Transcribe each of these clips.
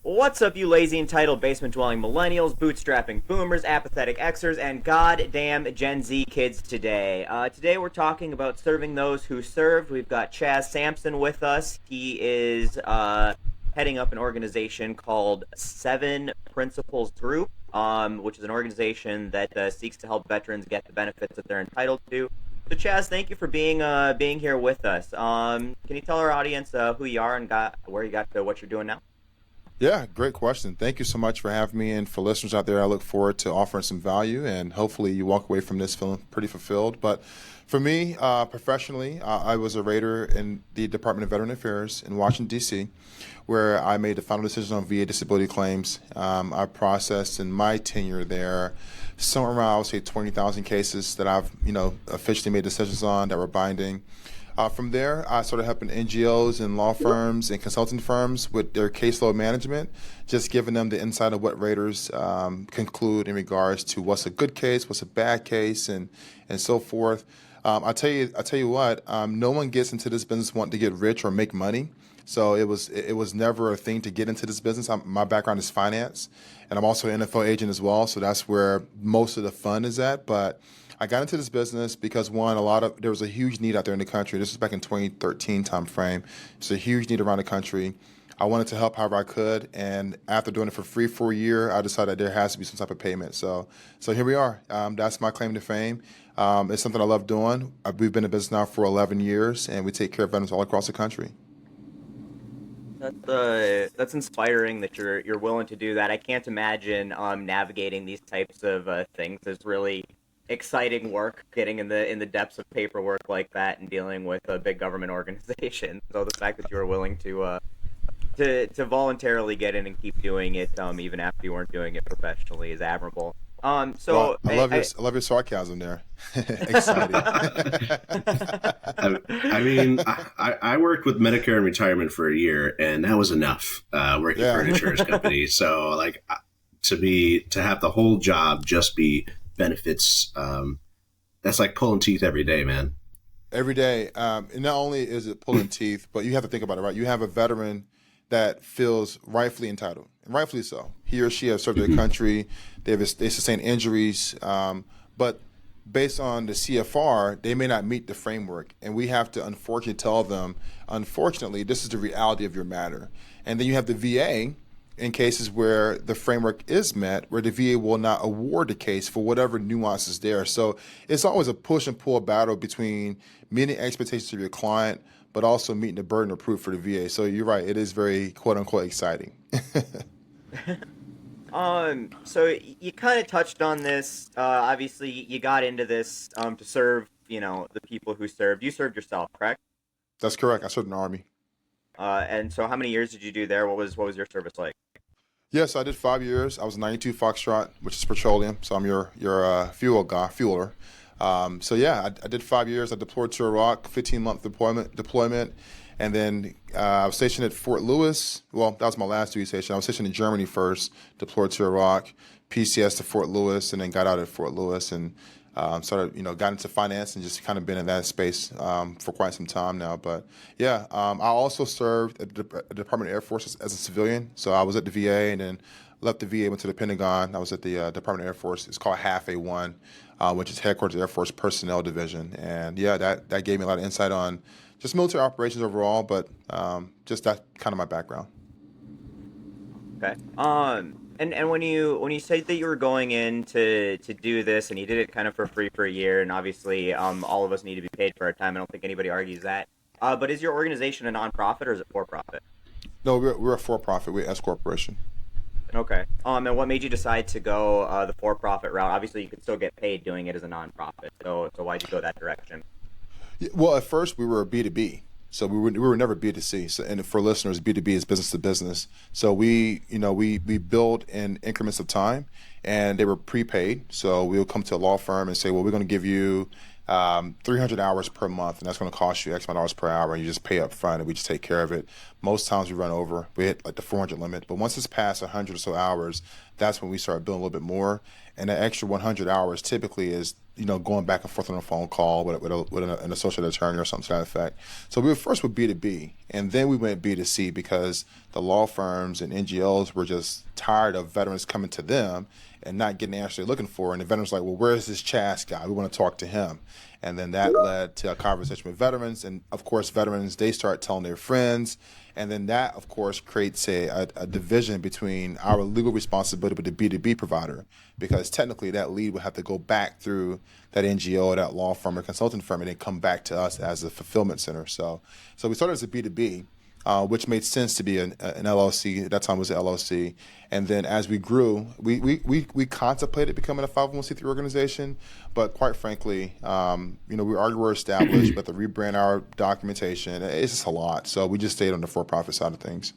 What's up, you lazy, entitled, basement-dwelling millennials, bootstrapping boomers, apathetic Xers, and goddamn Gen Z kids today? Today we're talking about serving those who served. We've got Chaz Sampson with us. He is heading up an organization called Seven Principles Group, which is an organization that seeks to help veterans get the benefits that they're entitled to. So, Chaz, thank you for being here with us. Can you tell our audience who you are and where you got to what you're doing now? Yeah, great question. Thank you so much for having me. And for listeners out there, I look forward to offering some value, and hopefully you walk away from this feeling pretty fulfilled. But for me, professionally, I was a rater in the Department of Veteran Affairs in Washington, D.C., where I made the final decision on VA disability claims. I processed in my tenure there somewhere around, I would say, 20,000 cases that I've, officially made decisions on that were binding. From there, I started helping NGOs and law firms and consulting firms with their caseload management, just giving them the insight of what raters conclude in regards to what's a good case, what's a bad case, and so forth. I tell you what, no one gets into this business wanting to get rich or make money. So it was never a thing to get into this business. My background is finance, and I'm also an NFL agent as well. So that's where most of the fun is at. But I got into this business because one, there was a huge need out there in the country. This was back in 2013 timeframe. It's a huge need around the country. I wanted to help however I could, and after doing it for free for a year, I decided there has to be some type of payment. So here we are. That's my claim to fame. It's something I love doing. We've been in business now for 11 years, and we take care of veterans all across the country. That's inspiring that you're willing to do that. I can't imagine navigating these types of things. There's really exciting work getting in the depths of paperwork like that and dealing with a big government organization. So the fact that you were willing to voluntarily get in and keep doing it even after you weren't doing it professionally is admirable. I love your sarcasm there. Exciting. I worked with Medicare and retirement for a year, and that was enough. Working for an insurance company, so to have the whole job just be benefits, that's like pulling teeth every day, man. Every day. And not only is it pulling teeth, but you have to think about it, right? You have a veteran that feels rightfully entitled, and rightfully so. He or she has served their country, they sustain injuries, but based on the CFR, they may not meet the framework. And we have to unfortunately tell them, unfortunately, this is the reality of your matter. And then you have the VA, in cases where the framework is met, where the VA will not award the case for whatever nuance is there. So it's always a push and pull battle between meeting expectations of your client, but also meeting the burden of proof for the VA. So you're right, it is very quote unquote exciting. So you kind of touched on this. Obviously, you got into this to serve, the people who served. You served yourself, correct? That's correct. I served in the Army. And so how many years did you do there? What was your service like? Yes, I did 5 years. I was 92 Foxtrot, which is petroleum. So I'm your fueler. I did 5 years. I deployed to Iraq, 15-month deployment. And then I was stationed at Fort Lewis. Well, that was my last duty station. I was stationed in Germany first, deployed to Iraq, PCS to Fort Lewis, and then got out at Fort Lewis and got into finance and just kind of been in that space for quite some time now. But yeah, I also served at the Department of Air Force as a civilian. So I was at the VA and then left the VA, went to the Pentagon. I was at the Department of Air Force. It's called HAF A1, which is Headquarters Air Force Personnel Division. And yeah, that gave me a lot of insight on just military operations overall, but just that kind of my background. Okay. And when you said that you were going in to do this and you did it kind of for free for a year, and obviously all of us need to be paid for our time. I don't think anybody argues that. But is your organization a nonprofit or is it for profit? No, we're a for-profit. We're S corporation. Okay. And what made you decide to go the for-profit route? Obviously, you could still get paid doing it as a nonprofit. So why'd you go that direction? Well, at first we were B2B. So we were never B2C. So, and for listeners, B2B is business to business. So we build in increments of time, and they were prepaid. So we would come to a law firm and say, well, we're going to give you 300 hours per month, and that's going to cost you X amount of dollars per hour, and you just pay up front, and we just take care of it. Most times we run over, we hit like the 400 limit, but once it's past 100 or so hours, that's when we start billing a little bit more. And that extra 100 hours typically is, going back and forth on a phone call with an associate attorney or something to that effect. So we were first with B2B, and then we went B2C because the law firms and NGOs were just tired of veterans coming to them and not getting the answer they're looking for. And the veterans were like, well, where's this Chas guy? We want to talk to him. And then that led to a conversation with veterans. And, of course, veterans, they start telling their friends. And then that, of course, creates a division between our legal responsibility with the B2B provider, because technically that lead would have to go back through that NGO or that law firm or consulting firm and then come back to us as a fulfillment center. So we started as a B2B. Which made sense to be an LLC. At that time it was an LLC. And then as we grew, we contemplated becoming a 501c3 organization, but quite frankly, we already were established, but to rebrand our documentation, it's just a lot. So we just stayed on the for-profit side of things.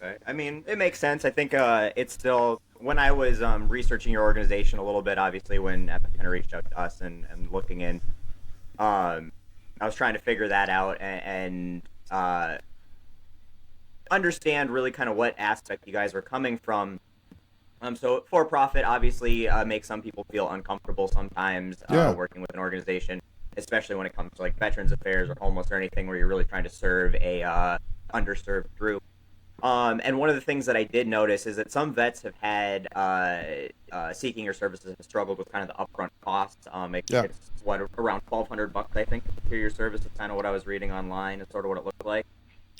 Okay. I mean, it makes sense. I think it's still, when I was researching your organization a little bit, obviously when Epic kind of reached out to us and looking in, I was trying to figure that out and understand really kind of what aspect you guys were coming from. So for-profit obviously makes some people feel uncomfortable sometimes working with an organization, especially when it comes to like Veterans Affairs or homeless or anything where you're really trying to serve a underserved group. And one of the things that I did notice is that some vets have had seeking your services have struggled with kind of the upfront costs. It's around $1,200, I think, to hear your service. It's kind of what I was reading online. It's sort of what it looked like.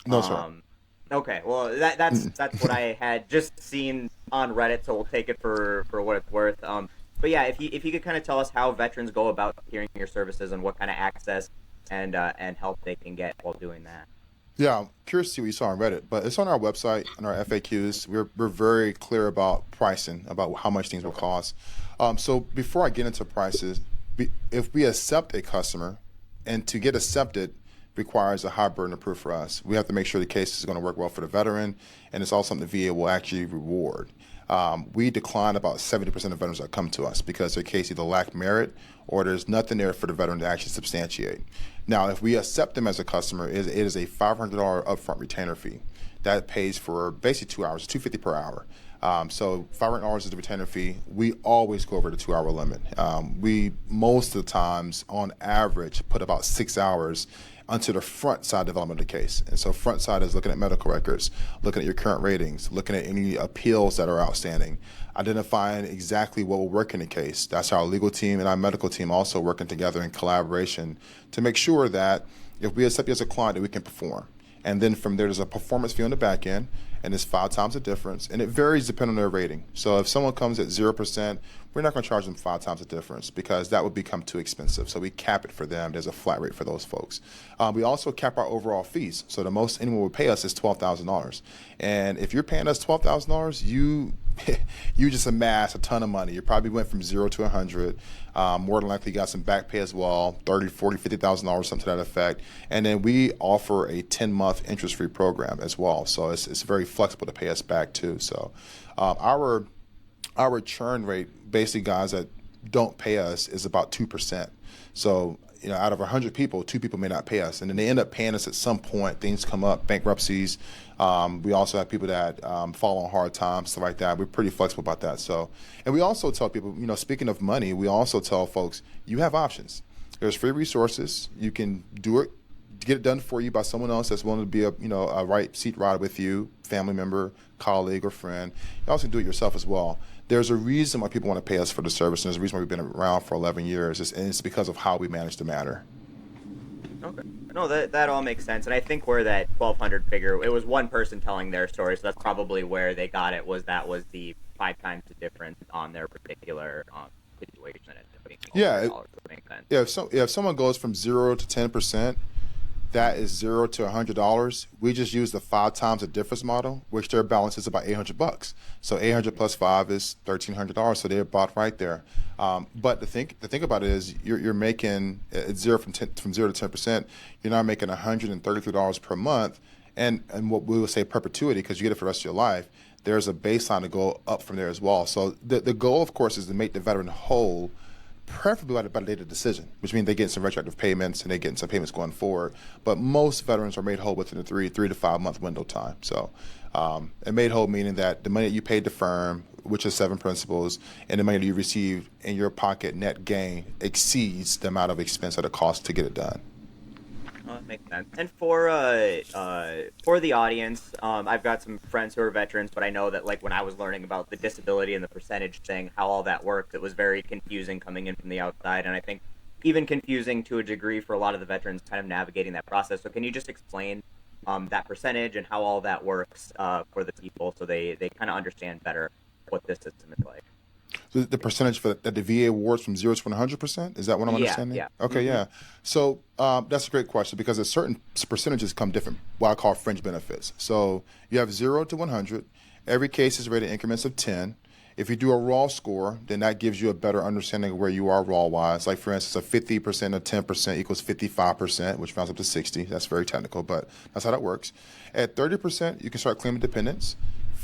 No, sir. Okay, well that's what I had just seen on Reddit, so we'll take it for what it's worth. But yeah, if you could kind of tell us how veterans go about hearing your services and what kind of access and help they can get while doing that. Yeah, I'm curious to see what you saw on Reddit, but it's on our website, on our FAQs. We're very clear about pricing, about how much things will cost. So before I get into prices, if we accept a customer, and to get accepted requires a high burden of proof for us. We have to make sure the case is going to work well for the veteran, and it's also something the VA will actually reward. We decline about 70% of veterans that come to us because their case either lack merit or there's nothing there for the veteran to actually substantiate. Now, if we accept them as a customer, it is a $500 upfront retainer fee. That pays for basically 2 hours, $250 per hour. So $500 is the retainer fee. We always go over the 2 hour limit. We, most of the times, on average, put about 6 hours onto the front side development of the case. And so front side is looking at medical records, looking at your current ratings, looking at any appeals that are outstanding, identifying exactly what will work in the case. That's our legal team and our medical team also working together in collaboration to make sure that if we accept you as a client, that we can perform. And then from there, there's a performance fee on the back end, and it's 5 times the difference, and it varies depending on their rating. So if someone comes at 0%, we're not going to charge them 5 times the difference because that would become too expensive. So we cap it for them. There's a flat rate for those folks. We also cap our overall fees. So the most anyone would pay us is $12,000. And if you're paying us $12,000, you just amass a ton of money. You probably went from 0 to 100. More than likely got some back pay as well, $30,000, $40,000, $50,000, something to that effect. And then we offer a 10-month interest-free program as well. So it's very flexible to pay us back too. So our churn rate, basically guys that don't pay us, is about 2%. So out of 100 people, 2 people may not pay us, and then they end up paying us at some point. Things come up, bankruptcies. We also have people that fall on hard times, stuff like that. We're pretty flexible about that. So, and we also tell people, speaking of money, we also tell folks, you have options. There's free resources. You can do it, get it done for you by someone else that's willing to be a right seat ride with you, family member, colleague, or friend. You also do it yourself as well. There's a reason why people want to pay us for the service, and there's a reason why we've been around for 11 years, and it's because of how we manage the matter. Okay. No, that all makes sense, and I think where that 1,200 figure, it was one person telling their story, so that's probably where they got it, that was the 5 times the difference on their particular situation. Yeah, if someone goes from 0 to 10%, that is $0 to $100. We just use the 5 times the difference model, which their balance is about $800. So 800 plus 5 is $1,300. So they're bought right there. But the thing about it is you're making it's from 0 to 10%. You're now making $133 per month, and what we would say perpetuity, because you get it for the rest of your life. There's a baseline to go up from there as well. So the goal, of course, is to make the veteran whole preferably by the date of decision, which means they get some retroactive payments and they get some payments going forward. But most veterans are made whole within a 3 to 5 month window time. So, and made whole meaning that the money that you paid the firm, which is 7 principals, and the money that you received in your pocket net gain exceeds the amount of expense that it costs to get it done. Oh, that makes sense. And for the audience, I've got some friends who are veterans, but I know that like when I was learning about the disability and the percentage thing, how all that worked, it was very confusing coming in from the outside, and I think even confusing to a degree for a lot of the veterans kind of navigating that process. So can you just explain that percentage and how all that works for the people so they kind of understand better what this system is like? The percentage that the VA awards from 0 to 100%? Is that what I'm understanding? Yeah. Okay, yeah. So that's a great question because a certain percentages come different, what I call fringe benefits. So you have 0 to 100. Every case is rated in increments of 10. If you do a raw score, then that gives you a better understanding of where you are raw-wise. Like, for instance, a 50% or 10% equals 55%, which rounds up to 60. That's very technical, but that's how that works. At 30%, you can start claiming dependents.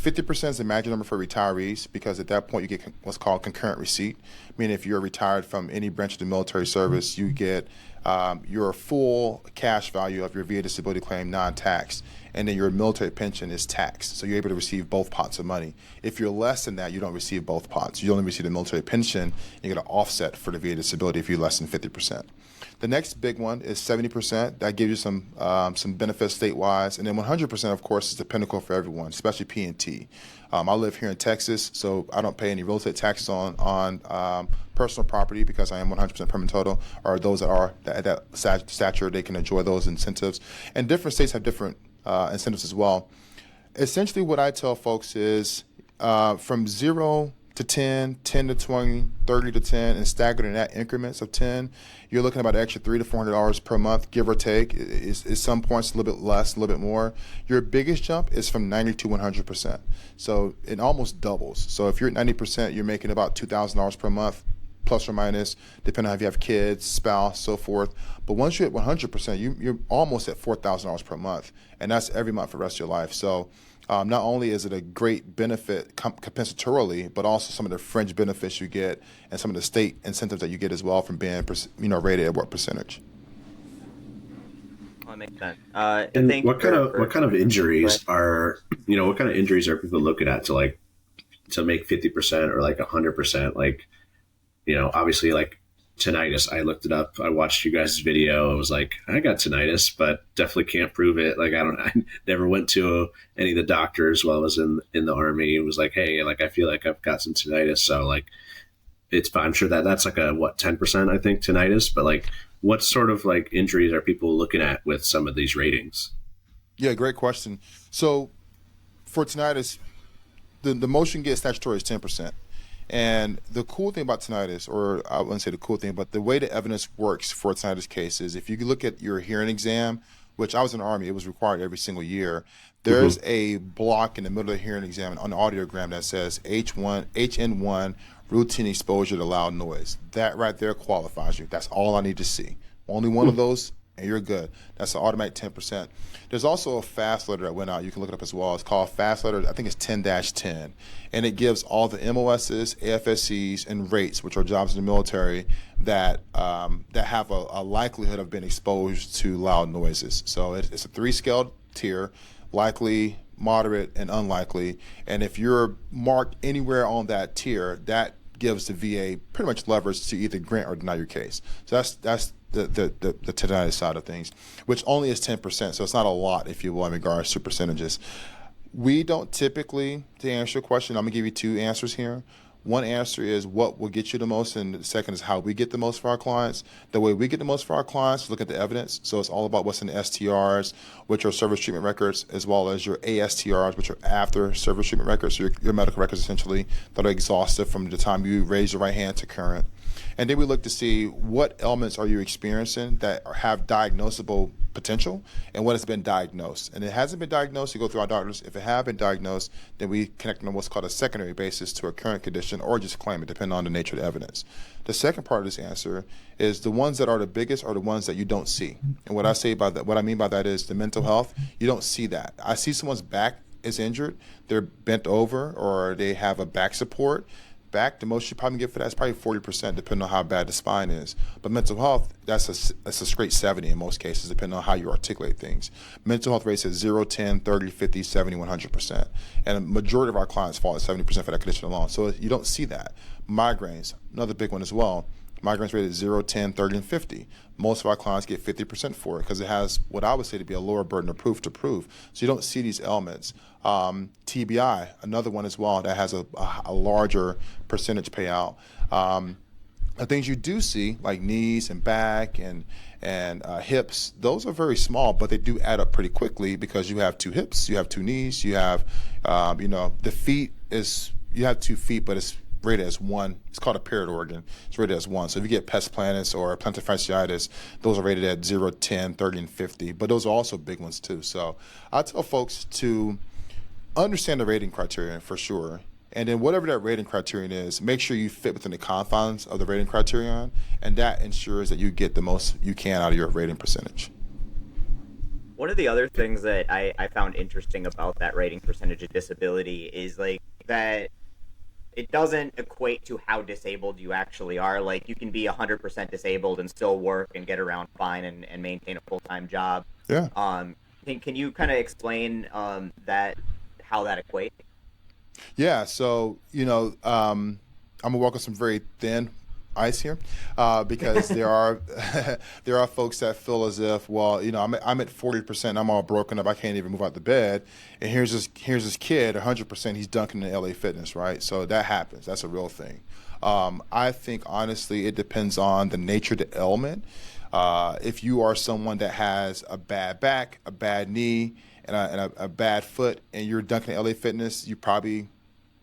50% is the magic number for retirees because at that point you get what's called concurrent receipt, meaning if you're retired from any branch of the military service, you get your full cash value of your VA disability claim non-taxed, and then your military pension is taxed. So you're able to receive both pots of money. If you're less than that, you don't receive both pots. You only receive the military pension. You get an offset for the VA disability if you're less than 50%. The next big one is 70%. That gives you some benefits state-wise. And then 100%, of course, is the pinnacle for everyone, especially P&T. I live here in Texas, so I don't pay any real estate taxes on personal property because I am 100% permanent total, or those that are at that stature, they can enjoy those incentives. And different states have different incentives as well. Essentially, what I tell folks is from 0 to 10, 10 to 20, 30 to 10, and staggered in that increments of 10, you're looking at about an extra $300 to $400 per month, give or take. Is some points a little bit less, a little bit more. Your biggest jump is from 90 to 100%. So it almost doubles. So if you're at 90%, you're making about $2,000 per month, plus or minus, depending on if you have kids, spouse, so forth. But once you're at 100%, you're almost at $4,000 per month, and that's every month for the rest of your life. So not only is it a great benefit compensatorily, but also some of the fringe benefits you get and some of the state incentives that you get as well from being rated at what percentage. Well, that makes sense. And what kind of injuries are people looking at to make 50% or like 100%? Like, obviously like tinnitus. I looked it up. I watched you guys' video. I was like, I got tinnitus, but definitely can't prove it. Like, I never went to any of the doctors while I was in the Army. It was like, hey, like, I feel like I've got some tinnitus. So like, it's fine. I'm sure that's like a 10%, I think, tinnitus, but like, what sort of like injuries are people looking at with some of these ratings? Yeah, great question. So for tinnitus, the most you can get statutory is 10%. And the cool thing about tinnitus, or I wouldn't say the cool thing, but the way the evidence works for a tinnitus case is if you look at your hearing exam, which I was in the Army, it was required every single year, there's a block in the middle of the hearing exam on the audiogram that says HN1 routine exposure to loud noise. That right there qualifies you. That's all I need to see. Only one of those, and you're good. That's an automatic 10%. There's also a FAST letter that went out. You can look it up as well. It's called FAST letter. I think it's 10-10. And it gives all the MOSs, AFSCs, and rates, which are jobs in the military, that have a likelihood of being exposed to loud noises. So it's a 3-scale tier, likely, moderate, and unlikely. And if you're marked anywhere on that tier, that gives the VA pretty much leverage to either grant or deny your case. So that's the tinnitus side of things, which only is 10%. So it's not a lot, if you will, in regards to percentages. We don't typically, to answer your question, I'm going to give you 2 answers here. One answer is what will get you the most, and the second is how we get the most for our clients. The way we get the most for our clients is look at the evidence. So it's all about what's in the STRs, which are service treatment records, as well as your ASTRs, which are after service treatment records, so your medical records essentially that are exhaustive from the time you raise your right hand to current. And then we look to see what ailments are you experiencing that have diagnosable potential and what has been diagnosed. And it hasn't been diagnosed, you go through our doctors. If it have been diagnosed, then we connect on what's called a secondary basis to a current condition or just claim it, depending on the nature of the evidence. The second part of this answer is the ones that are the biggest are the ones that you don't see. And what I mean by that is the mental health. You don't see that. I see someone's back is injured, they're bent over or they have a back support. back, the most you probably get for that is probably 40%, depending on how bad the spine is. But mental health, that's a straight 70 in most cases, depending on how you articulate things. Mental health rates at 0, 10, 30, 50, 70, 100%. And a majority of our clients fall at 70% for that condition alone. So you don't see that. Migraines, another big one as well. Migraines rated 0, 10, 30, and 50. Most of our clients get 50% for it because it has what I would say to be a lower burden of proof to prove. So you don't see these ailments. TBI, another one as well that has a larger percentage payout. The things you do see, like knees and back and hips, those are very small, but they do add up pretty quickly because you have 2 hips, you have 2 knees, you have, the feet is, you have 2 feet, but it's rated as 1. It's called a paired organ. It's rated as 1. So if you get pes planus or plantar fasciitis, those are rated at 0, 10, 30, and 50. But those are also big ones too. So I tell folks to understand the rating criterion for sure. And then whatever that rating criterion is, make sure you fit within the confines of the rating criterion. And that ensures that you get the most you can out of your rating percentage. One of the other things that I found interesting about that rating percentage of disability is like that it doesn't equate to how disabled you actually are. Like, you can be 100% disabled and still work and get around fine and maintain a full-time job. Yeah. Can you kind of explain that, how that equates? Yeah. So, I'm gonna walk on some very thin ice here because there are there are folks that feel as if, well, I'm at 40%, I'm all broken up, I can't even move out the bed, and here's this kid 100%, he's dunking in LA Fitness, right? So that happens. That's a real thing. I think honestly it depends on the nature of the ailment. If you are someone that has a bad back, a bad knee, and a bad foot, and you're dunking in LA Fitness, you probably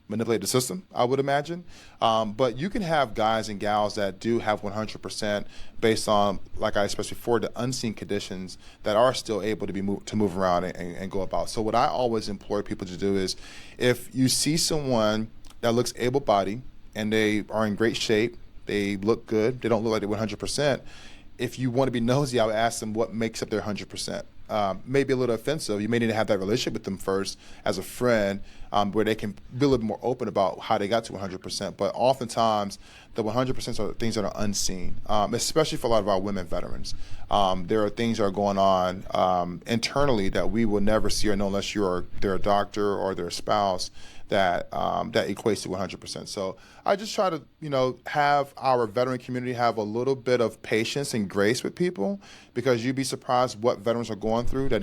manipulate the system, I would imagine. But you can have guys and gals that do have 100% based on, like I expressed before, the unseen conditions that are still able to move around and go about. So what I always implore people to do is, if you see someone that looks able-bodied and they are in great shape, they look good, they don't look like they're 100%, if you want to be nosy, I would ask them what makes up their 100%. Maybe a little offensive. You may need to have that relationship with them first as a friend, where they can be a little more open about how they got to 100%. But oftentimes, the 100% are things that are unseen, especially for a lot of our women veterans. There are things that are going on internally that we will never see or know unless they're a doctor or their spouse that equates to 100%. So I just try to, have our veteran community have a little bit of patience and grace with people, because you'd be surprised what veterans are going through that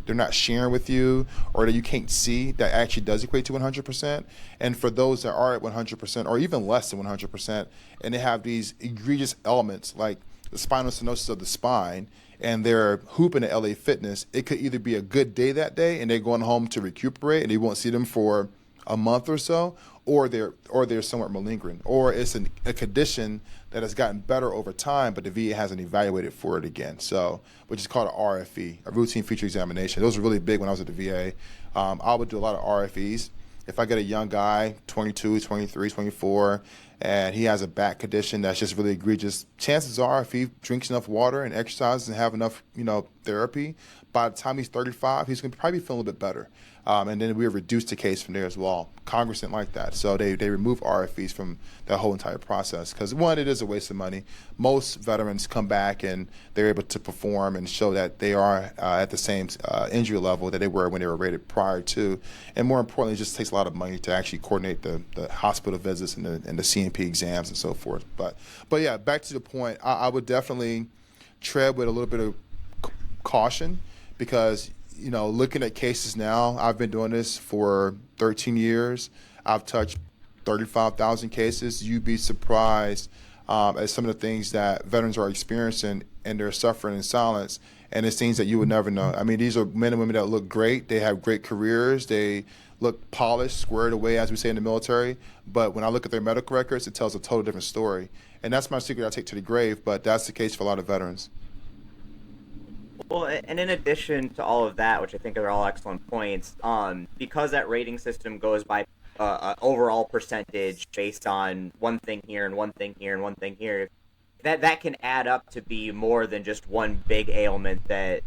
they're not sharing with you, or that you can't see, that actually does equate to 100%. And for those that are at 100% or even less than 100%, and they have these egregious elements like the spinal stenosis of the spine, and they're hooping at LA Fitness, it could either be a good day that day and they're going home to recuperate and you won't see them for a month or so, or they're somewhat malingering, or it's a condition that has gotten better over time, but the VA hasn't evaluated for it again. So, which is called an RFE, a routine feature examination. Those were really big when I was at the VA. I would do a lot of RFEs. If I get a young guy, 22, 23, 24, and he has a back condition that's just really egregious, chances are if he drinks enough water and exercises and have enough, therapy, by the time he's 35, he's going to probably feel a little bit better. And then we reduced the case from there as well. Congress didn't like that. So they remove RFEs from that whole entire process. Because one, it is a waste of money. Most veterans come back and they're able to perform and show that they are at the same injury level that they were when they were rated prior to. And more importantly, it just takes a lot of money to actually coordinate the hospital visits and the CMP exams and so forth. But yeah, back to the point, I would definitely tread with a little bit of caution, because looking at cases now, I've been doing this for 13 years. I've touched 35,000 cases. You'd be surprised at some of the things that veterans are experiencing, and they're suffering in silence. And it's things that you would never know. I mean, these are men and women that look great. They have great careers. They look polished, squared away, as we say in the military. But when I look at their medical records, it tells a total different story. And that's my secret I take to the grave, but that's the case for a lot of veterans. Well, and in addition to all of that, which I think are all excellent points, because that rating system goes by overall percentage based on one thing here and one thing here and one thing here, that can add up to be more than just one big ailment that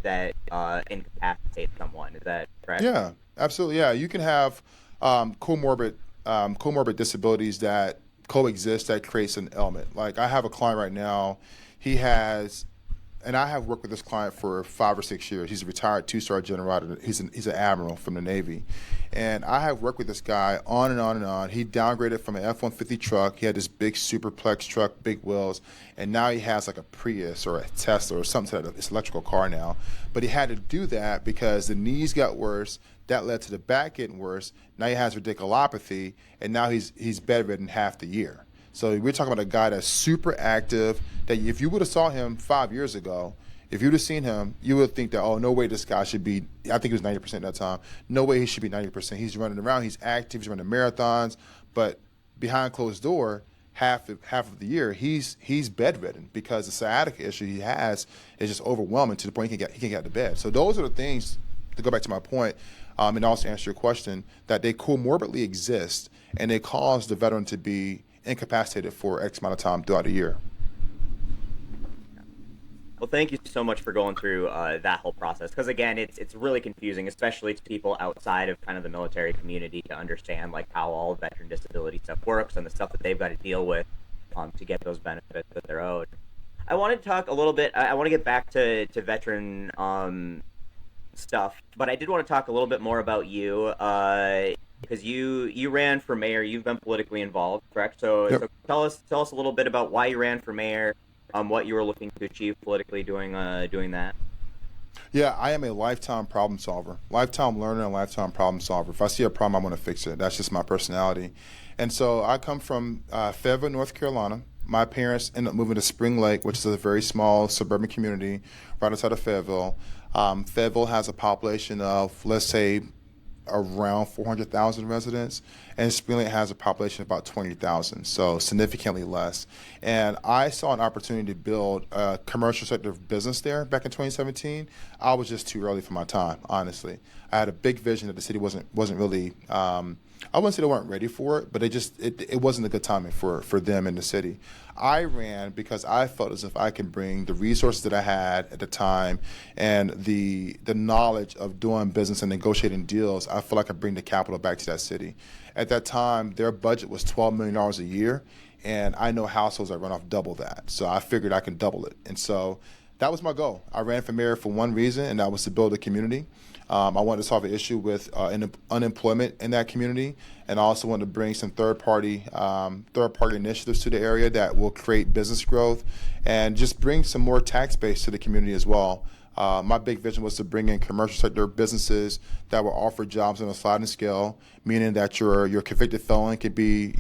incapacitates someone. Is that correct? Yeah, absolutely. Yeah, you can have comorbid comorbid disabilities that coexist that creates an ailment. Like I have a client right now, he has, and I have worked with this client for 5 or 6 years. He's a retired two-star general. He's an admiral from the Navy. And I have worked with this guy on and on and on. He downgraded from an F-150 truck. He had this big superplex truck, big wheels, and now he has like a Prius or a Tesla or something. It's an electrical car now. But he had to do that because the knees got worse. That led to the back getting worse. Now he has radiculopathy, and now he's bedridden half the year. So we're talking about a guy that's super active, that if you would have saw him 5 years ago, if you would have seen him, you would think that, oh, no way this guy should be, I think he was 90% at that time. No way he should be 90%. He's running around, he's active, he's running marathons, but behind closed door, half of the year, he's bedridden because the sciatica issue he has is just overwhelming to the point he can't get out of bed. So those are the things, to go back to my point, and also answer your question, that they comorbidly exist and they cause the veteran to be incapacitated for X amount of time throughout a year. Well, thank you so much for going through that whole process, because again, it's really confusing, especially to people outside of kind of the military community, to understand like how all veteran disability stuff works and the stuff that they've got to deal with to get those benefits that they're owed. I wanted to talk a little bit. I want to get back to veteran stuff, but I did want to talk a little bit more about you, because you ran for mayor. You've been politically involved, correct? So, Yep. so tell us a little bit about why you ran for mayor. What you were looking to achieve politically doing that. Yeah, I am a lifetime problem solver, lifetime learner and lifetime problem solver. If I see a problem, I want to fix it. That's just my personality. And so I come from Fayetteville, North Carolina. My parents ended up moving to Spring Lake, which is a very small suburban community right outside of Fayetteville. Fayetteville has a population of, let's say, around 400,000 residents, and Spring Lake has a population of about 20,000, so significantly less. And I saw an opportunity to build a commercial sector of business there back in 2017. I was just too early for my time, honestly. I had a big vision that the city wasn't really. I wouldn't say they weren't ready for it, but it wasn't a good timing for them in the city. I ran because I felt as if I could bring the resources that I had at the time and the knowledge of doing business and negotiating deals. I feel like I could bring the capital back to that city. At that time, their budget was $12 million a year, and I know households that run off double that. So I figured I could double it. And so that was my goal. I ran for mayor for one reason, and that was to build a community. I wanted to solve an issue with unemployment in that community, and I also wanted to bring some third-party initiatives to the area that will create business growth and just bring some more tax base to the community as well. My big vision was to bring in commercial sector businesses that will offer jobs on a sliding scale, meaning that your convicted felon could be,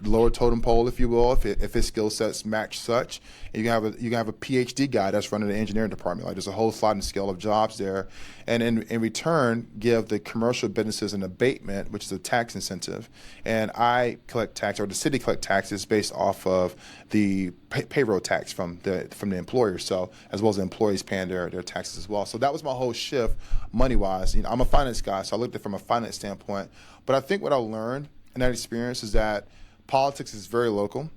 lower totem pole, if you will, if his skill sets match such. And you can have a PhD guy that's running the engineering department. Like, there's a whole sliding scale of jobs there, and in return, give the commercial businesses an abatement, which is a tax incentive. And I collect tax, or the city collect taxes based off of the payroll tax from the employer, so as well as the employees paying their taxes as well. So that was my whole shift, money-wise. I'm a finance guy, so I looked at it from a finance standpoint. But I think what I learned in that experience is that politics is very local,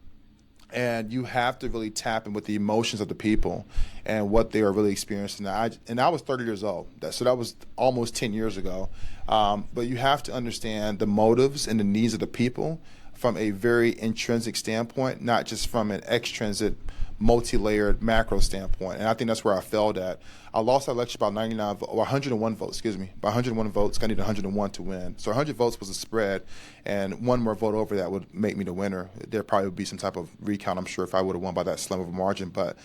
and you have to really tap in with the emotions of the people and what they are really experiencing. And I was 30 years old, so that was almost 10 years ago. But you have to understand the motives and the needs of the people from a very intrinsic standpoint, not just from an extrinsic, multi-layered macro standpoint. And I think that's where I failed at. I lost that election by 101 votes, by 101 votes. I needed 101 to win. So 100 votes was a spread, and one more vote over that would make me the winner. There probably would be some type of recount, I'm sure, if I would have won by that slim of a margin. But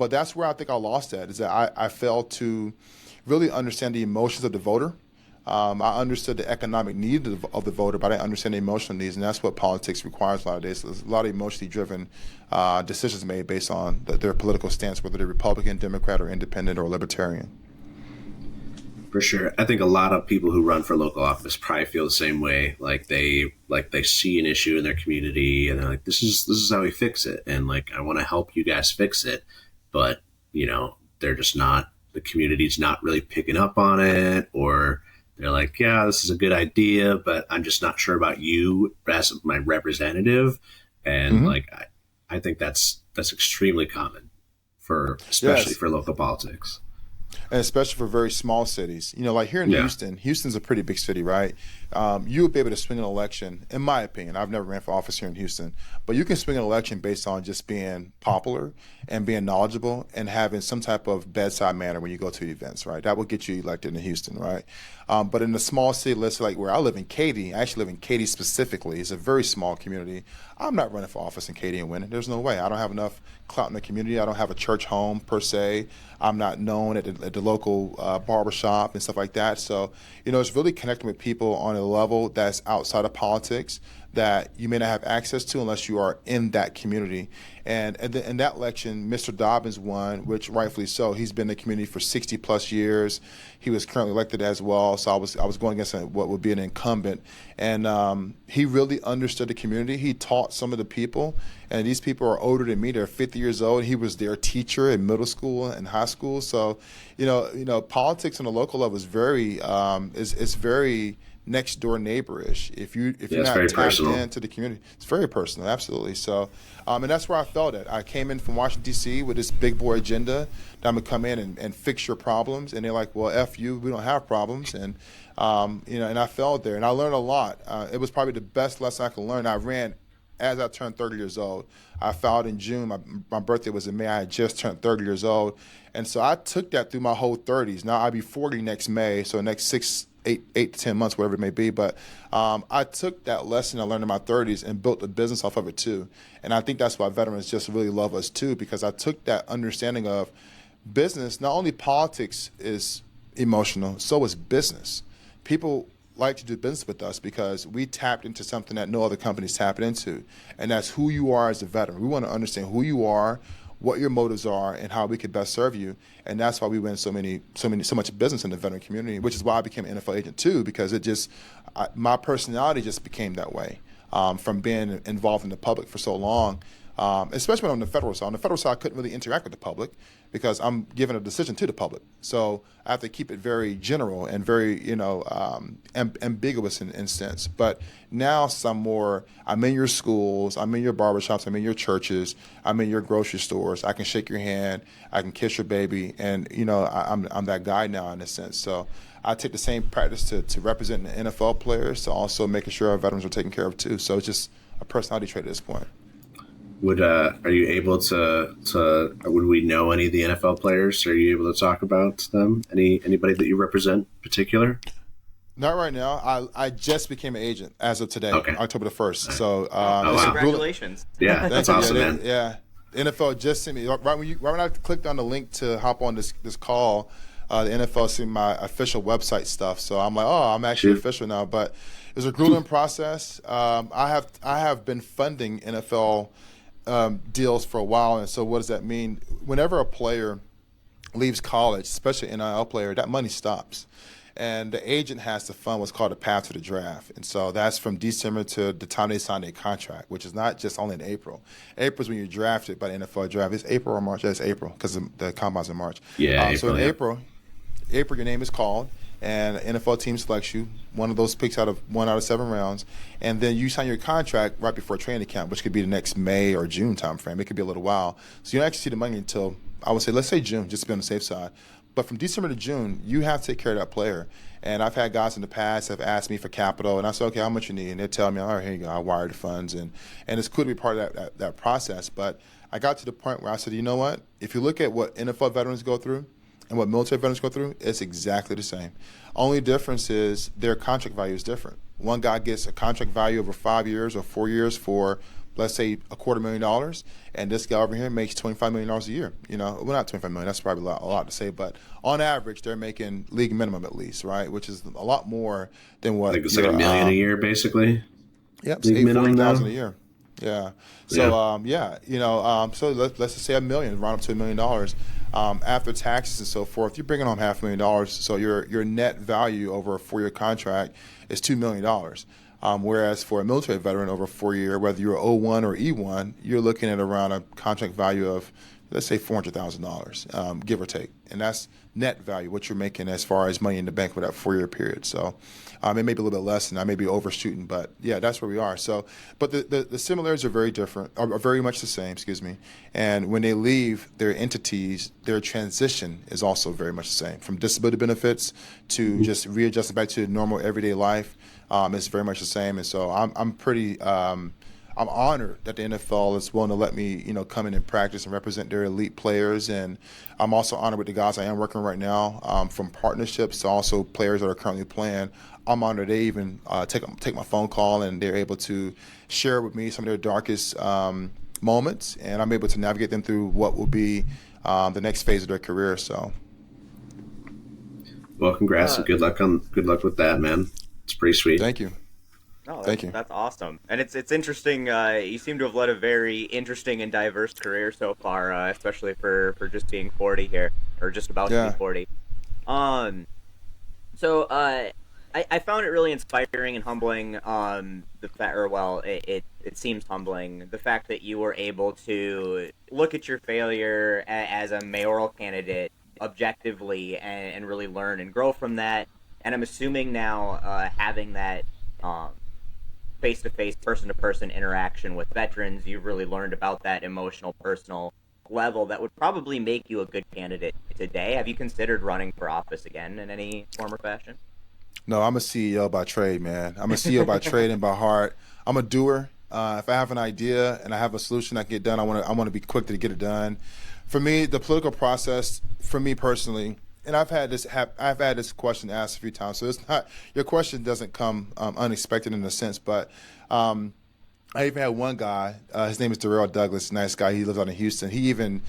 that's where I think I lost at, is that I failed to really understand the emotions of the voter. I understood the economic need of the voter, but I didn't understand the emotional needs, and that's what politics requires a lot of days. There's a lot of emotionally driven decisions made based on their political stance, whether they're Republican, Democrat, or Independent, or Libertarian. For sure. I think a lot of people who run for local office probably feel the same way. Like they see an issue in their community and they're like, this is how we fix it. And like, I want to help you guys fix it. But, they're just not, the community's not really picking up on it, or they're like, yeah, this is a good idea, but I'm just not sure about you as my representative. And I think that's extremely common especially for local politics. And especially for very small cities. Like here in Houston's a pretty big city, right? You would be able to swing an election, in my opinion. I've never ran for office here in Houston, but you can swing an election based on just being popular and being knowledgeable and having some type of bedside manner when you go to events, right? That will get you elected in Houston, right? But in a small city, let's say like where I live in Katy, I actually live in Katy specifically. It's a very small community. I'm not running for office in Katy and winning. There's no way. I don't have enough clout in the community. I don't have a church home per se. I'm not known at the local barbershop and stuff like that. So, it's really connecting with people on a level that's outside of politics that you may not have access to unless you are in that community. And in that election, Mr. Dobbins won, which rightfully so. He's been in the community for 60 plus years. He was currently elected as well. So I was going against what would be an incumbent. And he really understood the community. He taught some of the people, and these people are older than me. They're 50 years old. He was their teacher in middle school and high school. So, politics on the local level is very, is very next door neighborish. If you're not tapped personal into the community, it's very personal, absolutely. So, and that's where I felt it. I came in from Washington D.C. with this big boy agenda that I'm gonna come in and fix your problems, and they're like, "Well, F you, we don't have problems." And and I felt there, and I learned a lot. It was probably the best lesson I could learn. I ran as I turned 30 years old. I filed in June. My birthday was in May. I had just turned 30 years old, and so I took that through my whole 30s. Now I'll be 40 next May, so next 8 to 10 months, whatever it may be. But I took that lesson I learned in my 30s and built a business off of it too. And I think that's why veterans just really love us too, because I took that understanding of business. Not only politics is emotional, so is business. People like to do business with us because we tapped into something that no other companies tap into, and that's who you are as a veteran. We want to understand who you are, what your motives are, and how we could best serve you. And that's why we win so much business in the veteran community, which is why I became an NFL agent too, because my personality just became that way from being involved in the public for so long, especially on the federal side. On the federal side, I couldn't really interact with the public because I'm giving a decision to the public. So I have to keep it very general and very, ambiguous in sense. But now I'm in your schools, I'm in your barbershops, I'm in your churches, I'm in your grocery stores. I can shake your hand, I can kiss your baby, and, I'm that guy now in a sense. So I take the same practice to represent the NFL players, to also making sure our veterans are taken care of too. So it's just a personality trait at this point. Are you able to would we know any of the NFL players? Are you able to talk about them? Anybody that you represent in particular? Not right now. I just became an agent as of today, October the 1st. So congratulations. Yeah, that's awesome, man. Yeah. NFL just sent me right when I clicked on the link to hop on this call, the NFL sent me my official website stuff. So I'm like, oh, I'm actually official now. But it was a grueling process. I have been funding NFL deals for a while, and so what does that mean? Whenever a player leaves college, especially an NIL player, that money stops, and the agent has to fund what's called a path to the draft. And so that's from December to the time they sign their contract, which is not just only in April. April is when you're drafted by the NFL draft. It's April or March? It's April because the combine's in March. So in April, your name is called, and the NFL team selects you, one of those picks out of 7 rounds, and then you sign your contract right before training camp, which could be the next May or June timeframe. It could be a little while. So you don't actually see the money until, I would say, let's say June, just to be on the safe side. But from December to June, you have to take care of that player. And I've had guys in the past have asked me for capital, and I said, okay, how much you need? And they tell me, all right, here you go, I wire the funds. And it's cool to be part of that process. But I got to the point where I said, you know what? If you look at what NFL veterans go through, and what military veterans go through, it's exactly the same. Only difference is their contract value is different. One guy gets a contract value over 5 years or 4 years for, let's say, $250,000, and this guy over here makes $25 million a year. Well, not $25 million. That's probably a lot to say, but on average, they're making league minimum at least, right? Which is a lot more than what. I think it's like $1 million a year, basically. Yep, it's $840,000 a year. Yeah. So so let's just say $1 million, round up to $1 million. After taxes and so forth, you're bringing home $500,000. So your net value over a 4-year contract is $2 million. Whereas for a military veteran over a 4-year, whether you're O1 or E1, you're looking at around a contract value of let's say $400,000, give or take, and that's net value, what you're making as far as money in the bank for that 4-year period. So it may be a little bit less, and I may be overshooting, but yeah, that's where we are. So, but the similarities are very different, are very much the same, excuse me. And when they leave their entities, their transition is also very much the same. From disability benefits to just readjusting back to normal everyday life, it's very much the same. And so I'm pretty. I'm honored that the NFL is willing to let me, come in and practice and represent their elite players. And I'm also honored with the guys I am working right now, from partnerships to also players that are currently playing. I'm honored they even take my phone call and they're able to share with me some of their darkest moments, and I'm able to navigate them through what will be the next phase of their career. So, well, congrats and good luck with that, man. It's pretty sweet. Thank you. No, Thank you. That's awesome, and it's interesting. You seem to have led a very interesting and diverse career so far, especially for just being 40 here, or just about to be 40. So I found it really inspiring and humbling. It seems humbling, the fact that you were able to look at your failure as a mayoral candidate objectively and really learn and grow from that. And I'm assuming now, having that face-to-face, person-to-person interaction with veterans, you've really learned about that emotional, personal level that would probably make you a good candidate today. Have you considered running for office again in any form or fashion? No, I'm a CEO by trade, man. I'm a CEO by trade and by heart. I'm a doer. If I have an idea and I have a solution that can get done, I want to be quick to get it done. For me, the political process, for me personally, and I've had this question asked a few times, so it's not, your question doesn't come unexpected in a sense, but I even had one guy, his name is Darrell Douglas, nice guy, he lives out in Houston. He even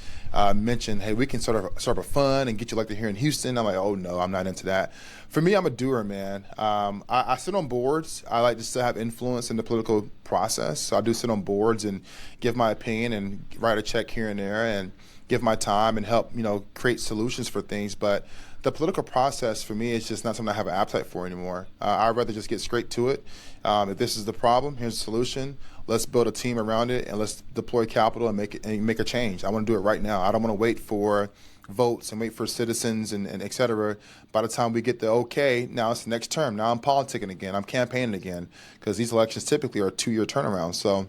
mentioned, hey, we can start a fund and get you elected here in Houston. I'm like, oh no, I'm not into that. For me, I'm a doer, man. I sit on boards. I like to still have influence in the political process, so I do sit on boards and give my opinion and write a check here and there and give my time and help, create solutions for things. But the political process for me is just not something I have an appetite for anymore. I'd rather just get straight to it. If this is the problem, here's the solution. Let's build a team around it and let's deploy capital and make a change. I want to do it right now. I don't want to wait for votes and wait for citizens and et cetera. By the time we get the okay, now it's the next term. Now I'm politicking again. I'm campaigning again, because these elections typically are a 2-year turnaround. So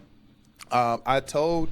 I told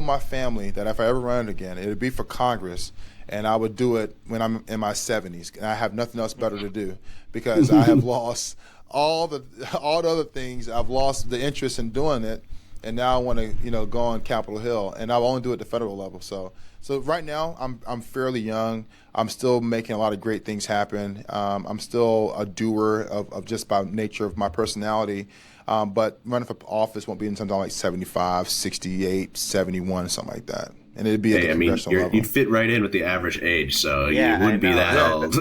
my family that if I ever run again, it would be for Congress, and I would do it when I'm in my 70s, and I have nothing else better to do, because I have lost all the other things. I've lost the interest in doing it, and now I want to go on Capitol Hill, and I'll only do it at the federal level. So right now I'm fairly young. I'm still making a lot of great things happen. I'm still a doer of just by nature of my personality. But running for office won't be until like 75, 68, 71, something like that. And it'd be at the congressional level. You'd fit right in with the average age, so you wouldn't be that old.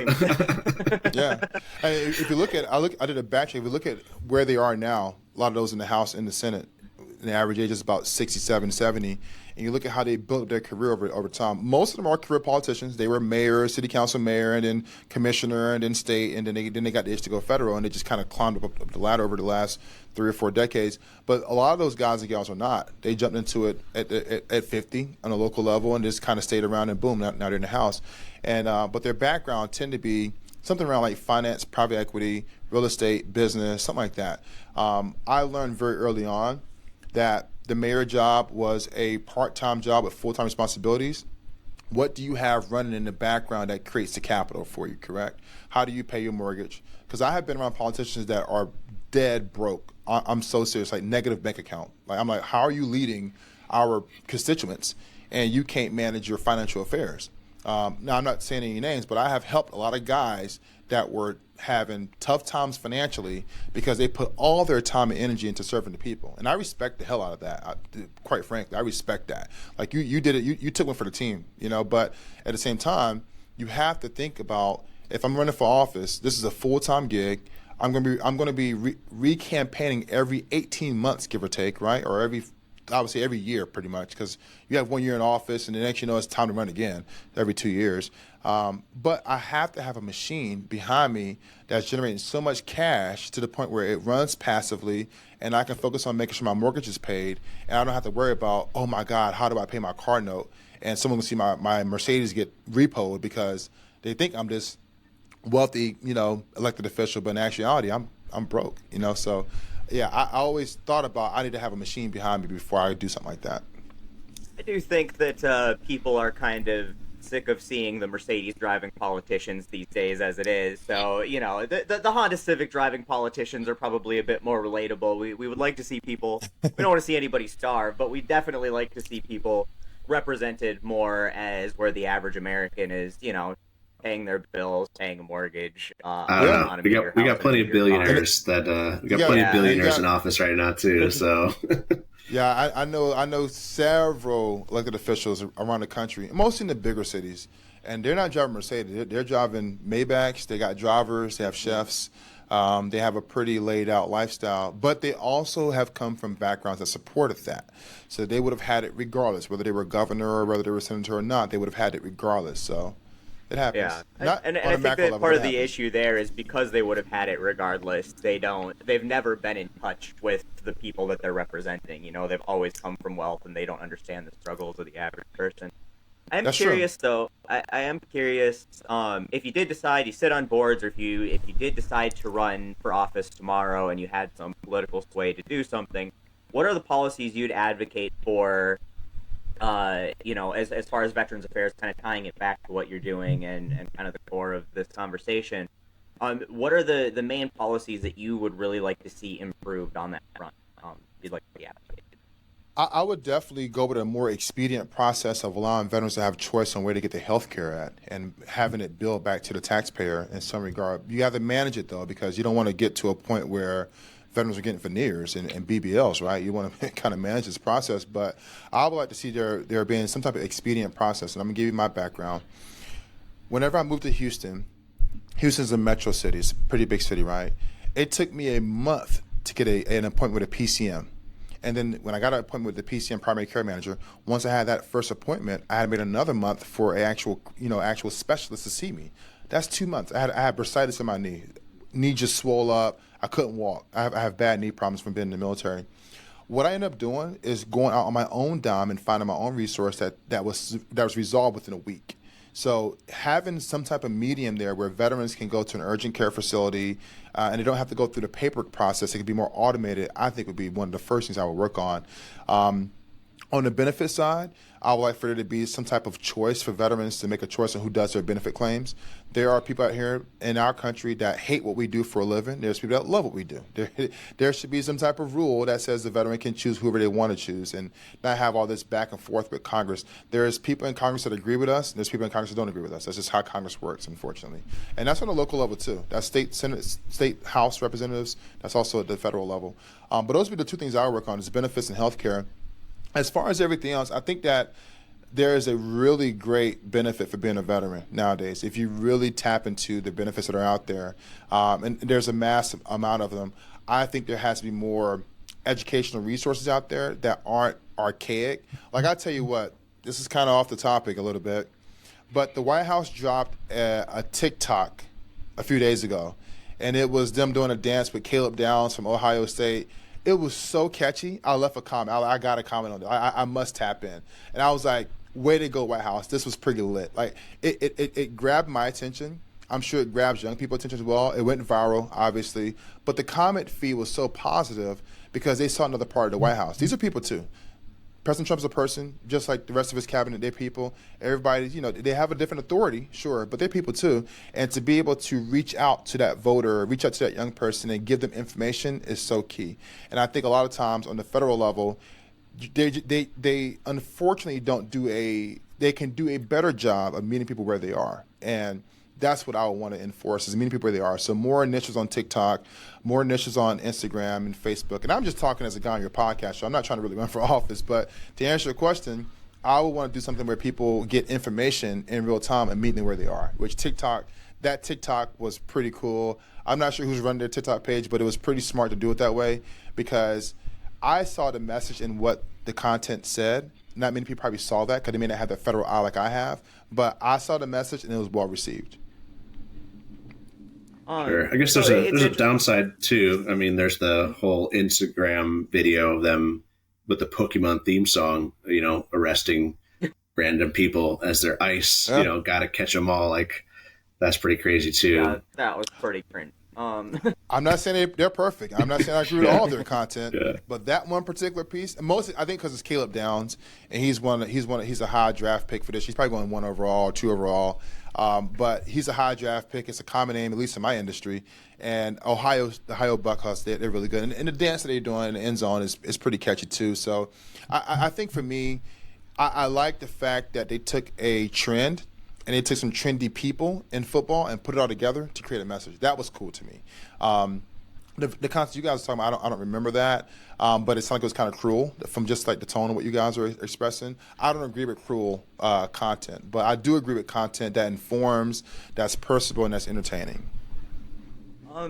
Yeah. And if you look at, I did a batch. If you look at where they are now, a lot of those in the House and the Senate, the average age is about 67, 70. And you look at how they built their career over time. Most of them are career politicians. They were mayor, city council mayor, and then commissioner, and then state, and then they got the itch to go federal, and they just kind of climbed up the ladder over the last 3 or 4 decades. But a lot of those guys and gals are not. They jumped into it at 50 on a local level and just kind of stayed around, and boom, now they're in the House. And but their background tend to be something around like finance, private equity, real estate, business, something like that. I learned very early on that the mayor job was a part-time job with full-time responsibilities. What do you have running in the background that creates the capital for you, correct? How do you pay your mortgage? Because I have been around politicians that are dead broke. I'm so serious, like negative bank account. Like I'm like, how are you leading our constituents and you can't manage your financial affairs? Now, I'm not saying any names, but I have helped a lot of guys that were having tough times financially because they put all their time and energy into serving the people. And I respect the hell out of that. Quite frankly, I respect that. Like you did it, you took one for the team, but at the same time, you have to think about, if I'm running for office, this is a full-time gig. I'm going to be re-campaigning every 18 months, give or take, right? Or every obviously every year pretty much, because you have 1 year in office and the next it's time to run again every 2 years. But I have to have a machine behind me that's generating so much cash to the point where it runs passively and I can focus on making sure my mortgage is paid and I don't have to worry about, oh my God, how do I pay my car note? And someone will see my Mercedes get repoed because they think I'm this wealthy, elected official, but in actuality, I'm broke, So, yeah, I always thought about I need to have a machine behind me before I do something like that. I do think that people are kind of sick of seeing the Mercedes driving politicians these days as it is. So, the Honda Civic driving politicians are probably a bit more relatable. We would like to see people, we don't want to see anybody starve, but we definitely like to see people represented more as where the average American is, paying their bills, paying a mortgage. I don't know. We got plenty of billionaires in office right now too. So yeah, I know several elected officials around the country, mostly in the bigger cities, and they're not driving Mercedes. They're driving Maybachs. They got drivers. They have chefs. They have a pretty laid out lifestyle, but they also have come from backgrounds that supported that. So they would have had it regardless, whether they were governor or whether they were senator or not. They would have had it regardless. So. It happens. Yeah, and I think that part of the issue there is because they would have had it regardless. They've never been in touch with the people that they're representing. They've always come from wealth, and they don't understand the struggles of the average person. That's curious, though. I am curious if you did decide you sit on boards, or if you did decide to run for office tomorrow, and you had some political sway to do something. What are the policies you'd advocate for? As far as Veterans Affairs, kind of tying it back to what you're doing and kind of the core of this conversation, what are the main policies that you would really like to see improved on that front? You'd like to be advocated? I would definitely go with a more expedient process of allowing veterans to have choice on where to get their health care at and having it billed back to the taxpayer in some regard. You have to manage it, though, because you don't want to get to a point where veterans are getting veneers and BBLs, right? You want to kind of manage this process, but I would like to see there being some type of expedient process. And I'm going to give you my background. Whenever I moved to Houston's a metro city. It's a pretty big city, right? It took me a month to get an appointment with a PCM. And then when I got an appointment with the PCM primary care manager, once I had that first appointment, I had made another month for an actual specialist to see me. That's 2 months. I had bursitis in my knee. Knee just swole up. I couldn't walk. I have bad knee problems from being in the military. What I ended up doing is going out on my own dime and finding my own resource that was resolved within a week. So having some type of medium there where veterans can go to an urgent care facility and they don't have to go through the paper process, it could be more automated, I think would be one of the first things I would work on. On the benefit side, I would like for there to be some type of choice for veterans to make a choice on who does their benefit claims. There are people out here in our country that hate what we do for a living. There's people that love what we do. There should be some type of rule that says the veteran can choose whoever they want to choose and not have all this back and forth with Congress. There's people in Congress that agree with us, and there's people in Congress that don't agree with us. That's just how Congress works, unfortunately. And that's on the local level, too. That's state, Senate, state House representatives. That's also at the federal level. But those would be the two things I work on is benefits and health care. As far as everything else, I think that there is a really great benefit for being a veteran nowadays. If you really tap into the benefits that are out there, and there's a massive amount of them, I think there has to be more educational resources out there that aren't archaic. Like I tell you what, this is kind of off the topic a little bit, but the White House dropped a TikTok a few days ago, and it was them doing a dance with Caleb Downs from Ohio State. It was so catchy. I left a comment. I got a comment on it. I must tap in. And I was like, way to go, White House. This was pretty lit. Like, it grabbed my attention. I'm sure it grabs young people's attention as well. It went viral, obviously. But the comment feed was so positive because they saw another part of the White House. These are people, too. President Trump's a person, just like the rest of his cabinet. They're people. Everybody, they have a different authority, sure, but they're people too. And to be able to reach out to that voter, reach out to that young person and give them information is so key. And I think a lot of times on the federal level, they unfortunately they can do a better job of meeting people where they are. And that's what I would want to enforce is meeting people where they are. So more initiatives on TikTok, more initiatives on Instagram and Facebook. And I'm just talking as a guy on your podcast, so I'm not trying to really run for office. But to answer your question, I would want to do something where people get information in real time and meet them where they are, which TikTok was pretty cool. I'm not sure who's running their TikTok page, but it was pretty smart to do it that way because I saw the message in what the content said. Not many people probably saw that because they may not have the federal eye like I have, but I saw the message and it was well received. Sure. I guess So there's a downside too. I mean, there's the whole Instagram video of them with the Pokemon theme song, arresting random people as their ice, Yeah. got to catch them all. Like, that's pretty crazy too. Yeah, that was pretty cringe. I'm not saying they're perfect. I'm not saying I agree with all of their content, Yeah. but that one particular piece, and mostly I think because it's Caleb Downs, and he's a high draft pick for this. He's probably going 1 overall, 2 overall, but he's a high draft pick. It's a common name, at least in my industry. And the Ohio Buckeyes, they're really good, and the dance that they're doing in the end zone is pretty catchy too. So I think for me, I like the fact that they took a trend and they took some trendy people in football and put it all together to create a message. That was cool to me. The concept you guys were talking about, I don't remember that, but it sounded like it was kind of cruel from just like the tone of what you guys are expressing. I don't agree with cruel content, but I do agree with content that informs, that's personable, and that's entertaining.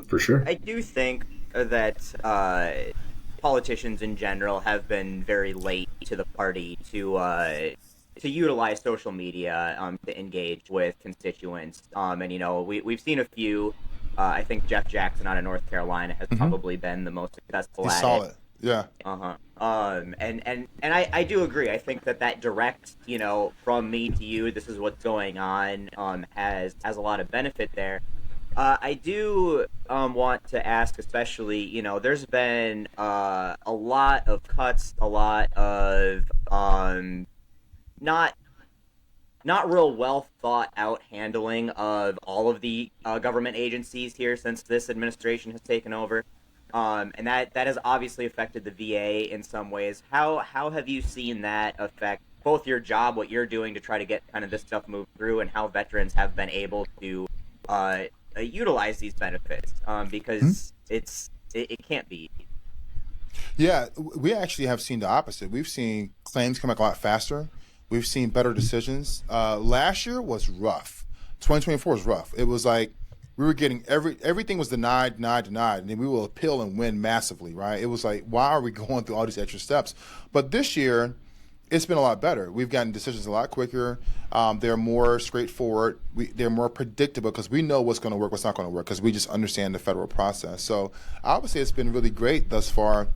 For sure. I do think that politicians in general have been very late to the party to utilize social media to engage with constituents. And we've seen a few. I think Jeff Jackson out of North Carolina has probably been the most successful He's at solid. it. Yeah. And I do agree. I think that direct, from me to you, this is what's going on, has a lot of benefit there. I do want to ask, especially, there's been a lot of cuts, a lot of not real well thought out handling of all of the government agencies here since this administration has taken over. And that has obviously affected the VA in some ways. How have you seen that affect both your job, what you're doing to try to get kind of this stuff moved through, and how veterans have been able to utilize these benefits? Because it can't be. Yeah, we actually have seen the opposite. We've seen claims come back a lot faster. We've seen better decisions. Last year was rough. 2024 was rough. It was like we were getting everything was denied, and then we will appeal and win massively, right? It was like, why are we going through all these extra steps? But this year, it's been a lot better. We've gotten decisions a lot quicker. They're more straightforward. They're more predictable because we know what's going to work, what's not going to work, because we just understand the federal process. So I would say it's been really great thus far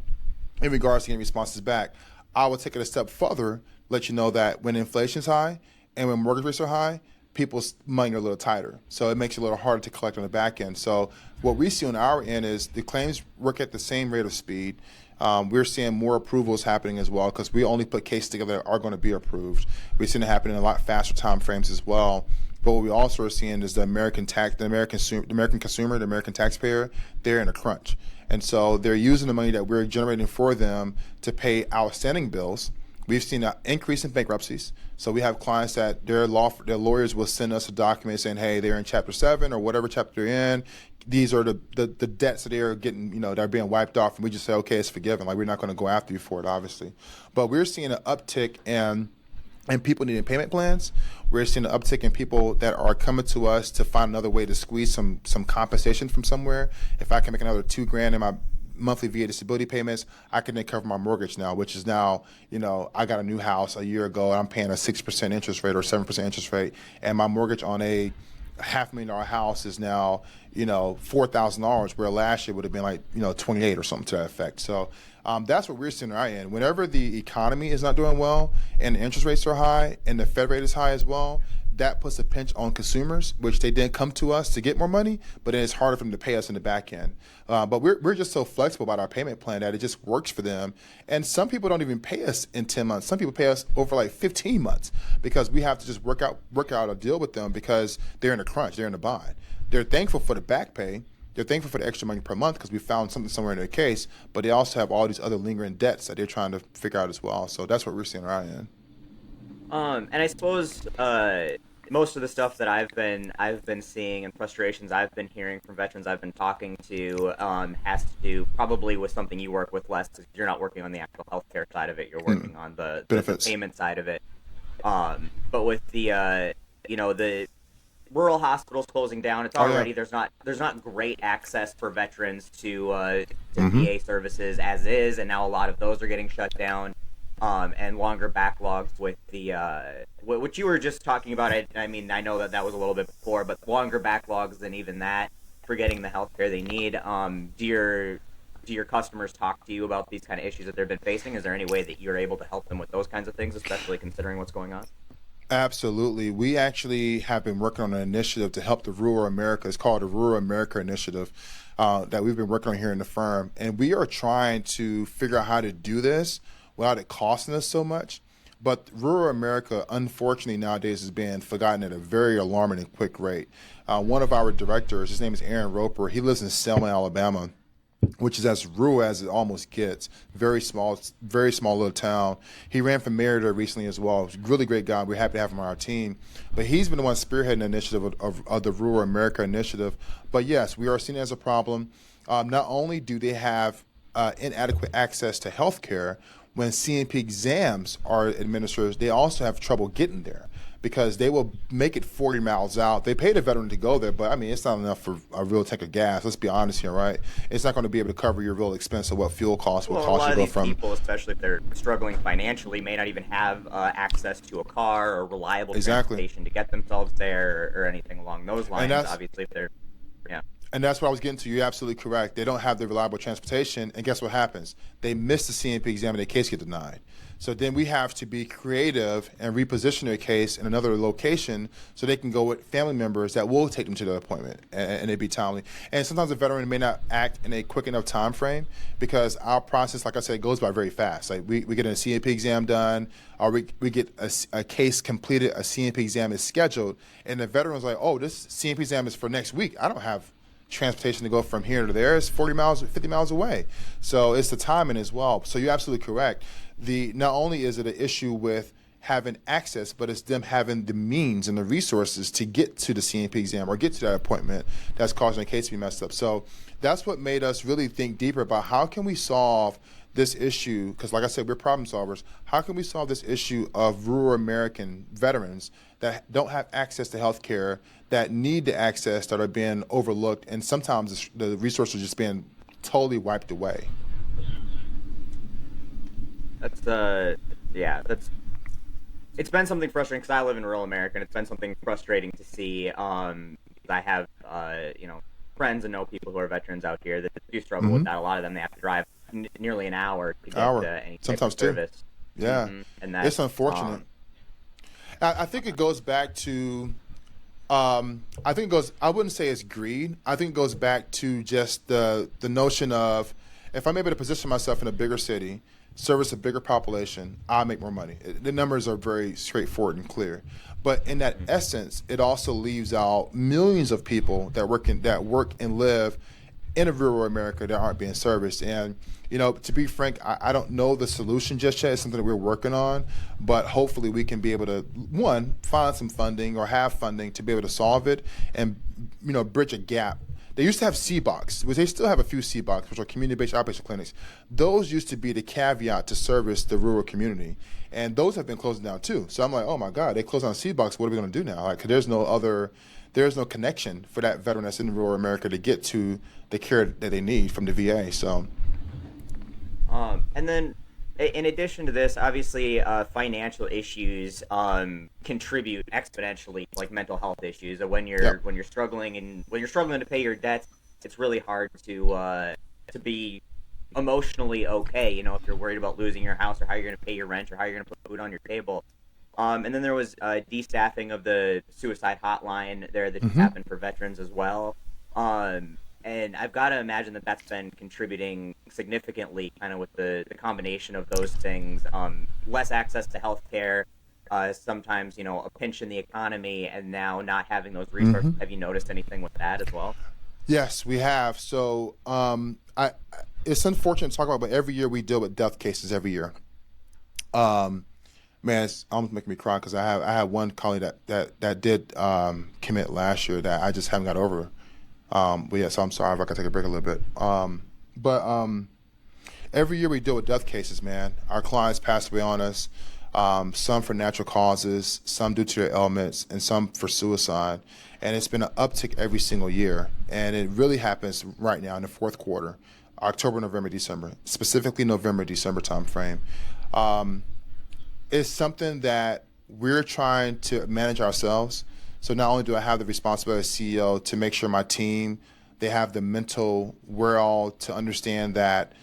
in regards to getting responses back. I would take it a step further, let you know that when inflation's high and when mortgage rates are high, people's money are a little tighter. So it makes it a little harder to collect on the back end. So what we see on our end is the claims work at the same rate of speed. We're seeing more approvals happening as well because we only put cases together that are going to be approved. We're seeing it happen in a lot faster time frames as well. But what we also are seeing is the American consumer, the American taxpayer, they're in a crunch. And so they're using the money that we're generating for them to pay outstanding bills. We've seen an increase in bankruptcies. So we have clients that their lawyers will send us a document saying, hey, they're in Chapter 7 or whatever chapter they're in. These are the debts that they're getting, that are being wiped off. And we just say, okay, it's forgiven. Like, we're not going to go after you for it, obviously. But we're seeing an uptick in people needing payment plans. We're seeing an uptick in people that are coming to us to find another way to squeeze some compensation from somewhere. If I can make another $2,000 in my monthly VA disability payments, I can then cover my mortgage now, which is now, I got a new house a year ago and I'm paying a 6% interest rate or 7% interest rate. And my mortgage on a $500,000 house is now, $4,000, where last year would have been like, 28 or something to that effect. So that's what we're seeing on our end. Whenever the economy is not doing well and the interest rates are high and the Fed rate is high as well, that puts a pinch on consumers, which they then come to us to get more money, but then it's harder for them to pay us in the back end. But we're just so flexible about our payment plan that it just works for them. And some people don't even pay us in 10 months. Some people pay us over like 15 months because we have to just work out a deal with them because they're in a crunch, they're in a bind. They're thankful for the back pay. They're thankful for the extra money per month because we found something somewhere in their case, but they also have all these other lingering debts that they're trying to figure out as well. So that's what we're seeing on our end. And I suppose most of the stuff that I've been seeing and frustrations I've been hearing from veterans I've been talking to has to do probably with something you work with less because you're not working on the actual healthcare side of it. You're working on the benefits, payment side of it. But with the rural hospitals closing down. It's Oh yeah. already there's not great access for veterans to Mm-hmm. VA services as is, and now a lot of those are getting shut down. And longer backlogs with the what you were just talking about. I mean, I know that was a little bit before, but longer backlogs than even that for getting the health care they need. Do your customers talk to you about these kind of issues that they've been facing? Is there any way that you're able to help them with those kinds of things, especially considering what's going on? Absolutely. We actually have been working on an initiative to help the rural America. It's called the Rural America Initiative that we've been working on here in the firm. And we are trying to figure out how to do this without it costing us so much. But rural America, unfortunately, nowadays is being forgotten at a very alarming and quick rate. One of our directors, his name is Aaron Roper, he lives in Selma, Alabama, which is as rural as it almost gets. Very small little town. He ran for mayor there recently as well. He's a really great guy. We're happy to have him on our team. But he's been the one spearheading the initiative of the Rural America Initiative. But yes, we are seen as a problem. Not only do they have inadequate access to health care, when CNP exams are administered, they also have trouble getting there because they will make it 40 miles out. They pay the veteran to go there, but I mean, it's not enough for a real tank of gas. Let's be honest here, right? It's not going to be able to cover your real expense of what fuel costs will Well, a cost lot you of to go these from. people, especially if they're struggling financially, may not even have access to a car or reliable Exactly. transportation to get themselves there or anything along those lines. that's Obviously, if they're yeah. And that's what I was getting to. You're absolutely correct. They don't have the reliable transportation, and guess what happens? They miss the CNP exam and their case get denied. So then we have to be creative and reposition their case in another location so they can go with family members that will take them to the appointment and it be timely. And sometimes a veteran may not act in a quick enough time frame because our process, like I said, goes by very fast. Like we get a CNP exam done, or we get a case completed, a CNP exam is scheduled, and the veteran's like, oh, this CNP exam is for next week. I don't have transportation to go from here to there. It's 40 miles, 50 miles away. So it's the timing as well. So you're absolutely correct. Not only is it an issue with having access, but it's them having the means and the resources to get to the CNP exam or get to that appointment that's causing the case to be messed up. So that's what made us really think deeper about how can we solve this issue, because like I said, we're problem solvers. How can we solve this issue of rural American veterans that don't have access to health care, that need the access, that are being overlooked, and sometimes the resources are just being totally wiped away? That's it's been something frustrating because I live in rural America, and it's been something frustrating to see. I have friends and know people who are veterans out here that do struggle with that. A lot of them, they have to drive nearly an hour to get any type of Sometimes two. service. Yeah, And that's it's unfortunate. I think it goes back to, I wouldn't say it's greed. I think it goes back to just the notion of, if I'm able to position myself in a bigger city, service a bigger population, I'll make more money. The numbers are very straightforward and clear. But in that essence, it also leaves out millions of people that work and live in a rural America that aren't being serviced. And, to be frank, I don't know the solution just yet. It's something that we're working on, but hopefully we can be able to, one, find some funding or have funding to be able to solve it and, bridge a gap. They used to have CBOCs, which they still have a few CBOCs, which are community-based outpatient clinics. Those used to be the caveat to service the rural community, and those have been closing down too. So I'm like, oh my God, they closed down CBOCs. What are we going to do now? Like, there's no connection for that veteran that's in rural America to get to the care that they need from the VA. So, and then in addition to this, obviously, financial issues contribute exponentially, like mental health issues. When you're struggling to pay your debts, it's really hard to be emotionally okay. If you're worried about losing your house or how you're going to pay your rent or how you're going to put food on your table. And then there was destaffing of the suicide hotline there that just happened for veterans as well. And I've got to imagine that that's been contributing significantly, kind of with the combination of those things. Less access to health care, sometimes, a pinch in the economy, and now not having those resources. Have you noticed anything with that as well? Yes, we have. So it's unfortunate to talk about, but every year we deal with death cases every year. Man, it's almost making me cry because I have one colleague that did commit last year that I just haven't got over. But yeah, so I'm sorry if I could take a break a little bit. But every year we deal with death cases, man. Our clients pass away on us. some for natural causes, some due to their ailments, and some for suicide. And it's been an uptick every single year. And it really happens right now in the fourth quarter, October, November, December, specifically November, December timeframe. It's something that we're trying to manage ourselves. So not only do I have the responsibility as CEO to make sure my team, they have the mental wherewithal to understand that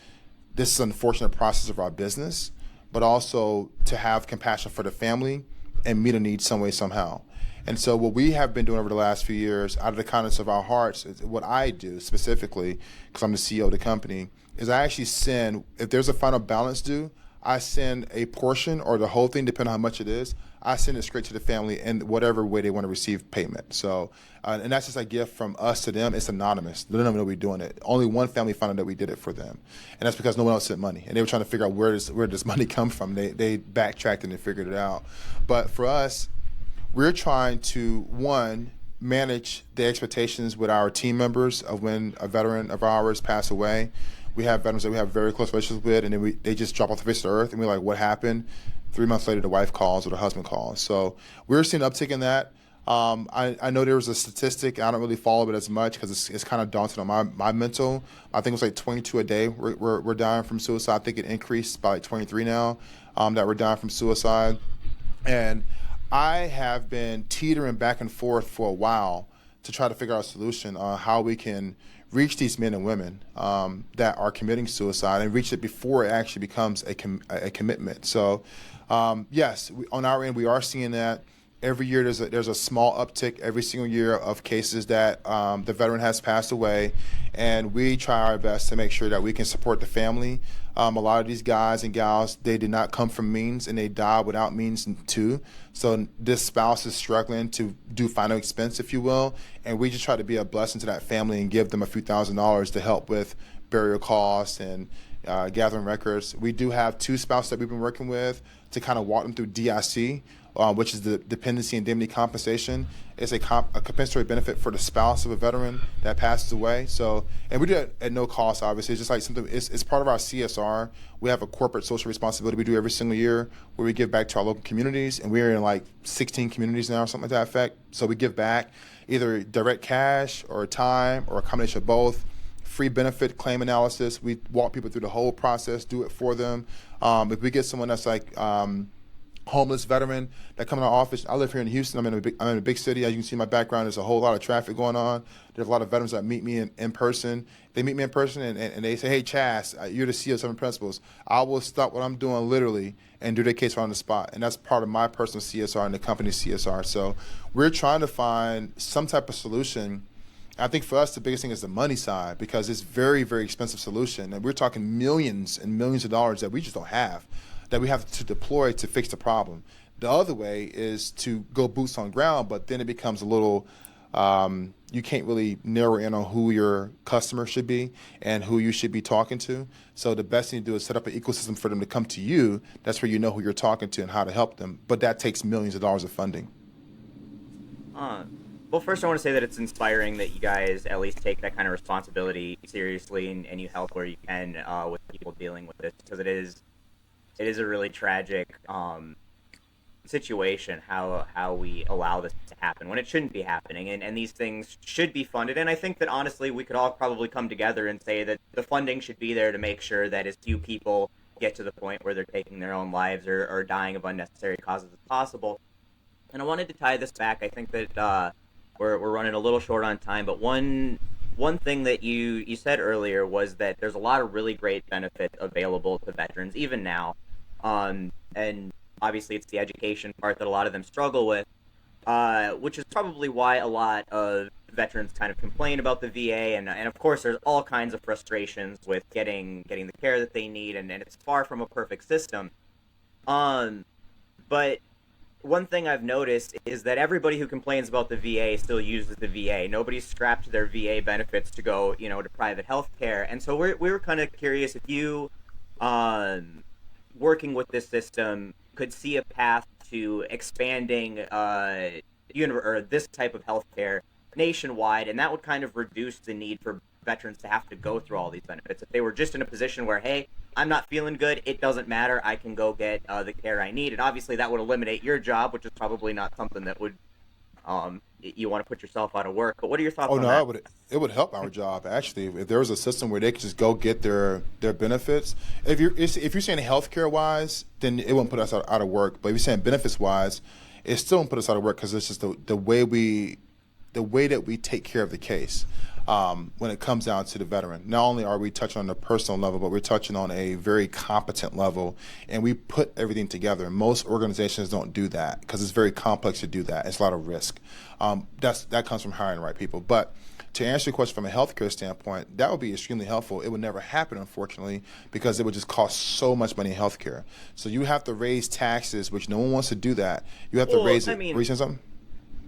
this is an unfortunate process of our business, but also to have compassion for the family and meet a need some way, somehow. And so what we have been doing over the last few years, out of the kindness of our hearts, is what I do specifically, because I'm the CEO of the company, is I actually send, if there's a final balance due, I send a portion or the whole thing, depending on how much it is, I send it straight to the family in whatever way they want to receive payment. So, and that's just a gift from us to them. It's anonymous. They don't even know we're doing it. Only one family found out that we did it for them. And that's because no one else sent money. And they were trying to figure out where does money come from. They backtracked and they figured it out. But for us, we're trying to, one, manage the expectations with our team members of when a veteran of ours pass away. We have veterans that we have very close relationships with, and then they just drop off the face of the earth, and we're like, what happened? 3 months later, the wife calls or the husband calls. So we're seeing an uptick in that. I know there was a statistic. I don't really follow it as much because it's kind of daunting on my mental. I think it was like 22 a day we're dying from suicide. I think it increased by like 23 now that we're dying from suicide. And I have been teetering back and forth for a while to try to figure out a solution on how we can reach these men and women that are committing suicide and reach it before it actually becomes a commitment. So, yes, on our end, we are seeing that. Every year there's a small uptick every single year of cases that the veteran has passed away, and we try our best to make sure that we can support the family. A lot of these guys and gals, they did not come from means, and they died without means too. So this spouse is struggling to do final expense, if you will, and we just try to be a blessing to that family and give them a few $1,000s to help with burial costs and gathering records. We do have 2 spouses that we've been working with to kind of walk them through DIC, which is the dependency indemnity compensation. It's a compensatory benefit for the spouse of a veteran that passes away. So, and we do it at no cost, obviously. It's just like something, it's part of our CSR. We have a corporate social responsibility we do every single year where we give back to our local communities, and we're in like 16 communities now or something like that effect. So we give back either direct cash or time or a combination of both. Free benefit claim analysis. We walk people through the whole process, do it for them. If we get someone that's like homeless veteran that come in our office. I live here in Houston. I'm in a big city. As you can see in my background, there's a whole lot of traffic going on. There's a lot of veterans that meet me in person. They meet me in person and they say, hey, Chas, you're the CEO of Seven Principles. I will stop what I'm doing literally and do their case right on the spot. And that's part of my personal CSR and the company's CSR. So we're trying to find some type of solution. I think for us, the biggest thing is the money side, because it's very, very expensive solution. And we're talking millions and millions of dollars that we just don't have, that we have to deploy to fix the problem. The other way is to go boots on ground, but then it becomes a little, you can't really narrow in on who your customer should be and who you should be talking to. So the best thing to do is set up an ecosystem for them to come to you. That's where you know who you're talking to and how to help them. But that takes millions of dollars of funding. Well, first I want to say that it's inspiring that you guys at least take that kind of responsibility seriously and you help where you can with people dealing with this, because it is a really tragic situation how we allow this to happen when it shouldn't be happening, and these things should be funded. And I think that honestly we could all probably come together and say that the funding should be there to make sure that as few people get to the point where they're taking their own lives or dying of unnecessary causes as possible. And I wanted to tie this back. I think that we're running a little short on time, but one thing that you said earlier was that there's a lot of really great benefits available to veterans even now, and obviously it's the education part that a lot of them struggle with, which is probably why a lot of veterans kind of complain about the VA, and of course there's all kinds of frustrations with getting the care that they need, and it's far from a perfect system. But one thing I've noticed is that everybody who complains about the VA still uses the VA. Nobody's scrapped their VA benefits to go, to private health care. And so we were kind of curious if you, working with this system, could see a path to expanding this type of health care nationwide, and that would kind of reduce the need for veterans to have to go through all these benefits. If they were just in a position where, hey, I'm not feeling good. It doesn't matter. I can go get the care I need. And obviously that would eliminate your job, which is probably not something that would you want to put yourself out of work. But what are your thoughts Oh on no, that? it would help our job actually if there was a system where they could just go get their benefits. If you're saying healthcare wise, then it won't put us out of work. But if you're saying benefits wise, it still won't put us out of work because it's just the way that we take care of the case. When it comes down to the veteran, not only are we touching on the personal level, but we're touching on a very competent level, and we put everything together. Most organizations don't do that because it's very complex to do that. It's a lot of risk. That comes from hiring the right people. But to answer your question from a healthcare standpoint, that would be extremely helpful. It would never happen, unfortunately, because it would just cost so much money in healthcare. So you have to raise taxes, which no one wants to do that. You have to raise it. Were you saying something?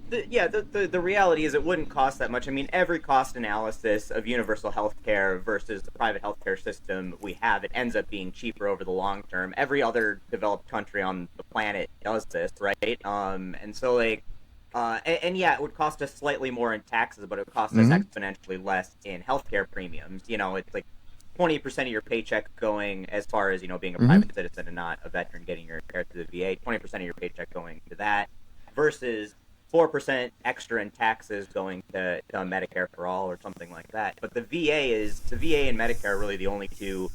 The reality is it wouldn't cost that much. I mean, every cost analysis of universal health care versus the private healthcare system we have, it ends up being cheaper over the long term. Every other developed country on the planet does this, right? And so and yeah, it would cost us slightly more in taxes, but it would cost us exponentially less in healthcare premiums. You know, it's like 20% of your paycheck going as far as, being a private citizen and not a veteran getting your care through the VA, 20% of your paycheck going to that versus 4% extra in taxes going to Medicare for all or something like that. But the VA and Medicare are really the only two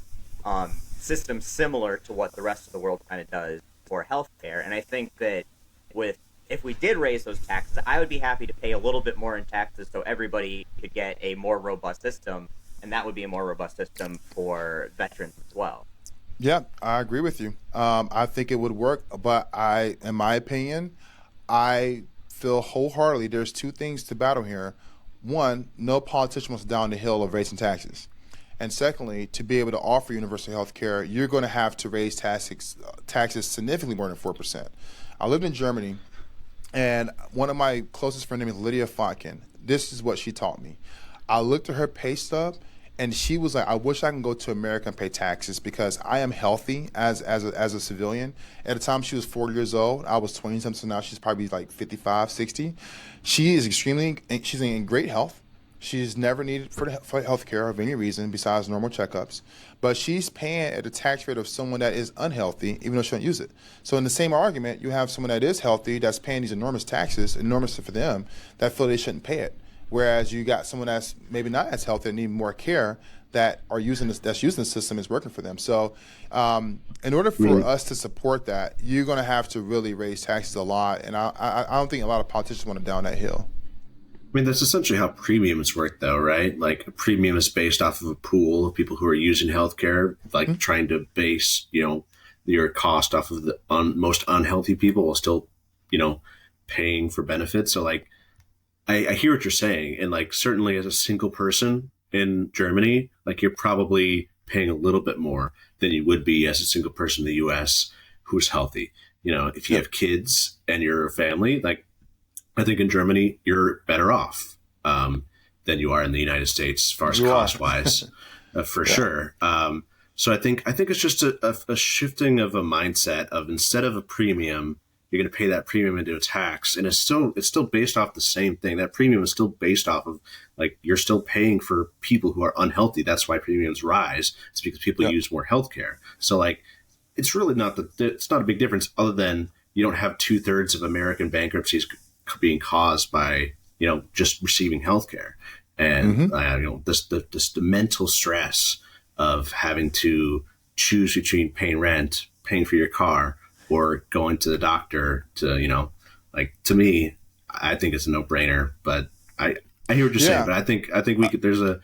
systems similar to what the rest of the world kind of does for healthcare. And I think that if we did raise those taxes, I would be happy to pay a little bit more in taxes so everybody could get a more robust system, and that would be a more robust system for veterans as well. Yeah, I agree with you. I think it would work, but in my opinion, I feel wholeheartedly there's two things to battle here. One, no politician wants down the hill of raising taxes. And secondly, to be able to offer universal health care, you're going to have to raise taxes significantly more than 4%. I lived in Germany, and one of my closest friends named Lydia Fatkin, this is what she taught me. I looked at her pay stub, and she was like, I wish I can go to America and pay taxes because I am healthy as a civilian. At the time she was 40 years old, I was 20-something, so now she's probably like 55, 60. She's in great health. She's never needed for health care of any reason besides normal checkups. But she's paying at a tax rate of someone that is unhealthy, even though she don't use it. So in the same argument, you have someone that is healthy that's paying these enormous taxes, enormous for them, that feel they shouldn't pay it. Whereas you got someone that's maybe not as healthy and need more care that's using the system is working for them. So in order for us to support that, you're going to have to really raise taxes a lot. And I don't think a lot of politicians want to down that hill. I mean, that's essentially how premiums work, though, right? Like, a premium is based off of a pool of people who are using healthcare, like trying to base, your cost off of the most unhealthy people while still, paying for benefits. So, like, I hear what you're saying. And, like, certainly as a single person in Germany, like, you're probably paying a little bit more than you would be as a single person in the U.S. who's healthy. If you have kids and you're a family, like, I think in Germany, you're better off than you are in the United States as far as cost-wise, for sure. So I think it's just a shifting of a mindset of, instead of a premium, you're going to pay that premium into a tax, and it's still based off the same thing. That premium is still based off of, like, you're still paying for people who are unhealthy. That's why premiums rise. It's because people use more healthcare. So, like, it's really it's not a big difference, other than you don't have 2/3 of American bankruptcies being caused by just receiving healthcare, and the mental stress of having to choose between paying rent, paying for your car, or going to the doctor to to me, I think it's a no-brainer. But I hear what you're saying, but I think we could there's a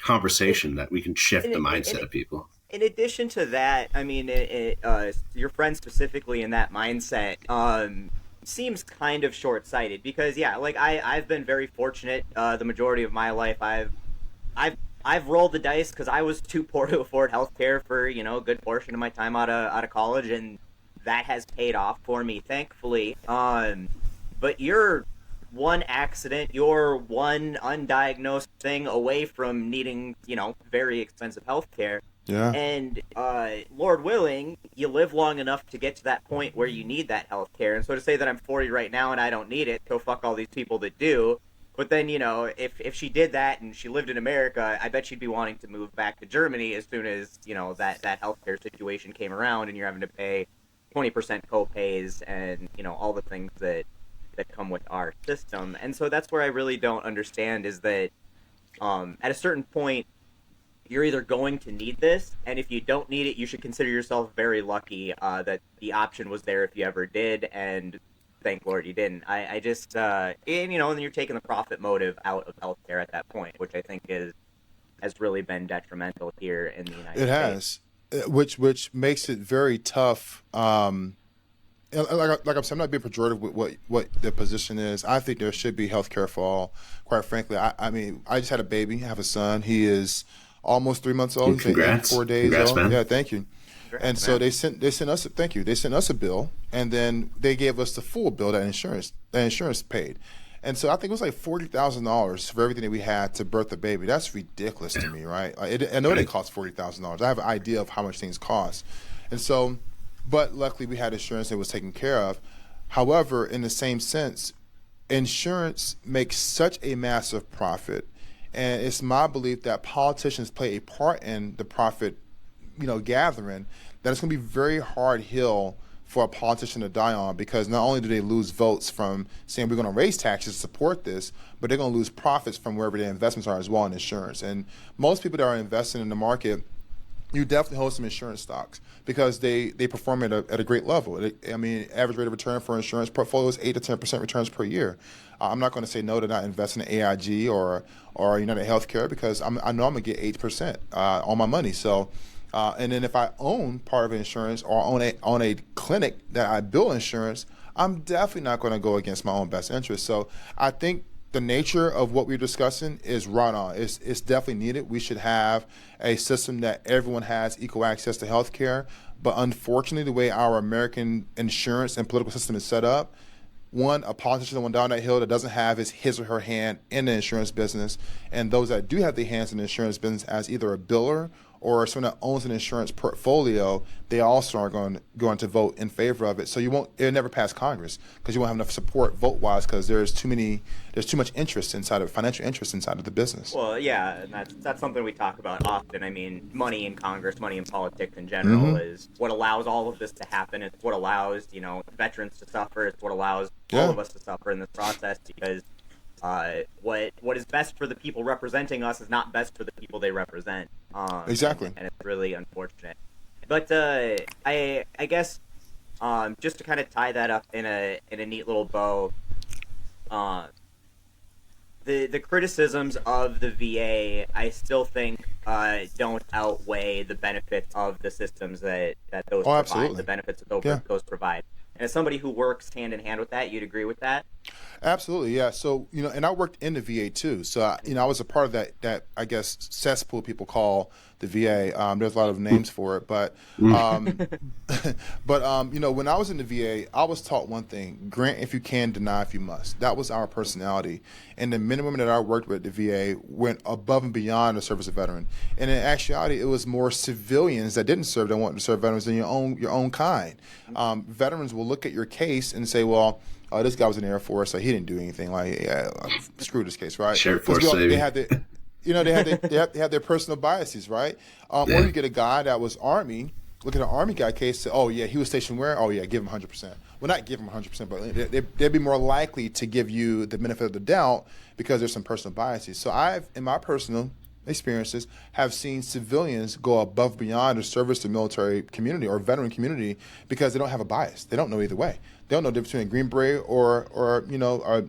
conversation that we can shift the mindset of people. In addition to that, I mean, your friend specifically in that mindset seems kind of short-sighted, because I've been very fortunate the majority of my life. I've rolled the dice because I was too poor to afford healthcare for a good portion of my time out of college, and that has paid off for me, thankfully. But you're one accident, you're one undiagnosed thing away from needing very expensive healthcare. Yeah. And Lord willing, you live long enough to get to that point where you need that health care. And so to say that I'm 40 right now and I don't need it, so fuck all these people that do, But then, if she did that and she lived in America, I bet she'd be wanting to move back to Germany as soon as, that healthcare situation came around and you're having to pay 20% co-pays and, all the things that come with our system. And so that's where I really don't understand is that at a certain point, you're either going to need this, and if you don't need it, you should consider yourself very lucky that the option was there if you ever did, and thank Lord you didn't. I just, and then you're taking the profit motive out of healthcare at that point, which I think has really been detrimental here in the United States. It has, which makes it very tough. Like I'm saying, I'm not being pejorative with what the position is. I think there should be healthcare for all. Quite frankly, I mean, I just had a baby. I have a son. He is almost 3 months old. Congrats. 4 days Congrats, old. man. Yeah, thank you. Congrats, And so man. they sent us. Thank you. They sent us a bill, and then they gave us the full bill that insurance paid. And so I think it was like $40,000 for everything that we had to birth the baby. That's ridiculous to me, right? I know they cost $40,000. I have an idea of how much things cost, and so. But luckily, we had insurance that was taken care of. However, in the same sense, insurance makes such a massive profit, and it's my belief that politicians play a part in the profit, gathering. That it's going to be very hard hill for a politician to die on, because not only do they lose votes from saying we're going to raise taxes to support this, but they're going to lose profits from wherever their investments are as well in insurance. And most people that are investing in the market, you definitely hold some insurance stocks because they perform at a great level. Average rate of return for insurance portfolio is 8 to 10% returns per year. I'm not going to say no to not investing in AIG or United Healthcare because I know I'm going to get 8% on my money. So, and then if I own part of insurance or own a clinic that I bill insurance, I'm definitely not going to go against my own best interest. So I think the nature of what we're discussing is right on. It's definitely needed. We should have a system that everyone has equal access to health care. But unfortunately, the way our American insurance and political system is set up, a politician that went down that hill that doesn't have his or her hand in the insurance business, and those that do have their hands in the insurance business as either a biller or someone that owns an insurance portfolio, they also are going to vote in favor of it. So it'll never pass Congress because you won't have enough support vote-wise because there's too much interest inside of financial interest inside of the business. Well, yeah, and that's something we talk about often. I mean, money in Congress, money in politics in general is what allows all of this to happen. It's what allows, veterans to suffer. It's what allows all of us to suffer in this process because what is best for the people representing us is not best for the people they represent. Exactly. And it's really unfortunate. But I guess just to kind of tie that up in a neat little bow, the criticisms of the VA, I still think don't outweigh the benefits of the systems that those provide. Absolutely. The benefits that those provide. And as somebody who works hand in hand with that, you'd agree with that? Absolutely, yeah. So, and I worked in the VA too. So, I was a part of that I guess, cesspool people call the VA. There's a lot of names for it. But, when I was in the VA, I was taught one thing: grant if you can, deny if you must. That was our personality. And the men and women that I worked with at the VA went above and beyond the service of veteran. And in actuality, it was more civilians that didn't serve that wanted to serve veterans than your own kind. Veterans will look at your case and say, well, this guy was in the Air Force, so he didn't do anything. Screw this case, right? Air Force, they had they have their personal biases, right? Or you get a guy that was Army, look at an Army guy case, say, oh yeah, he was stationed where? Oh yeah, give him 100%. Well, not give him 100%, but they'd be more likely to give you the benefit of the doubt because there's some personal biases. So I've, in my personal experiences, have seen civilians go above and beyond to service the military community or veteran community because they don't have a bias. They don't know either way. They don't know the difference between a Green Beret or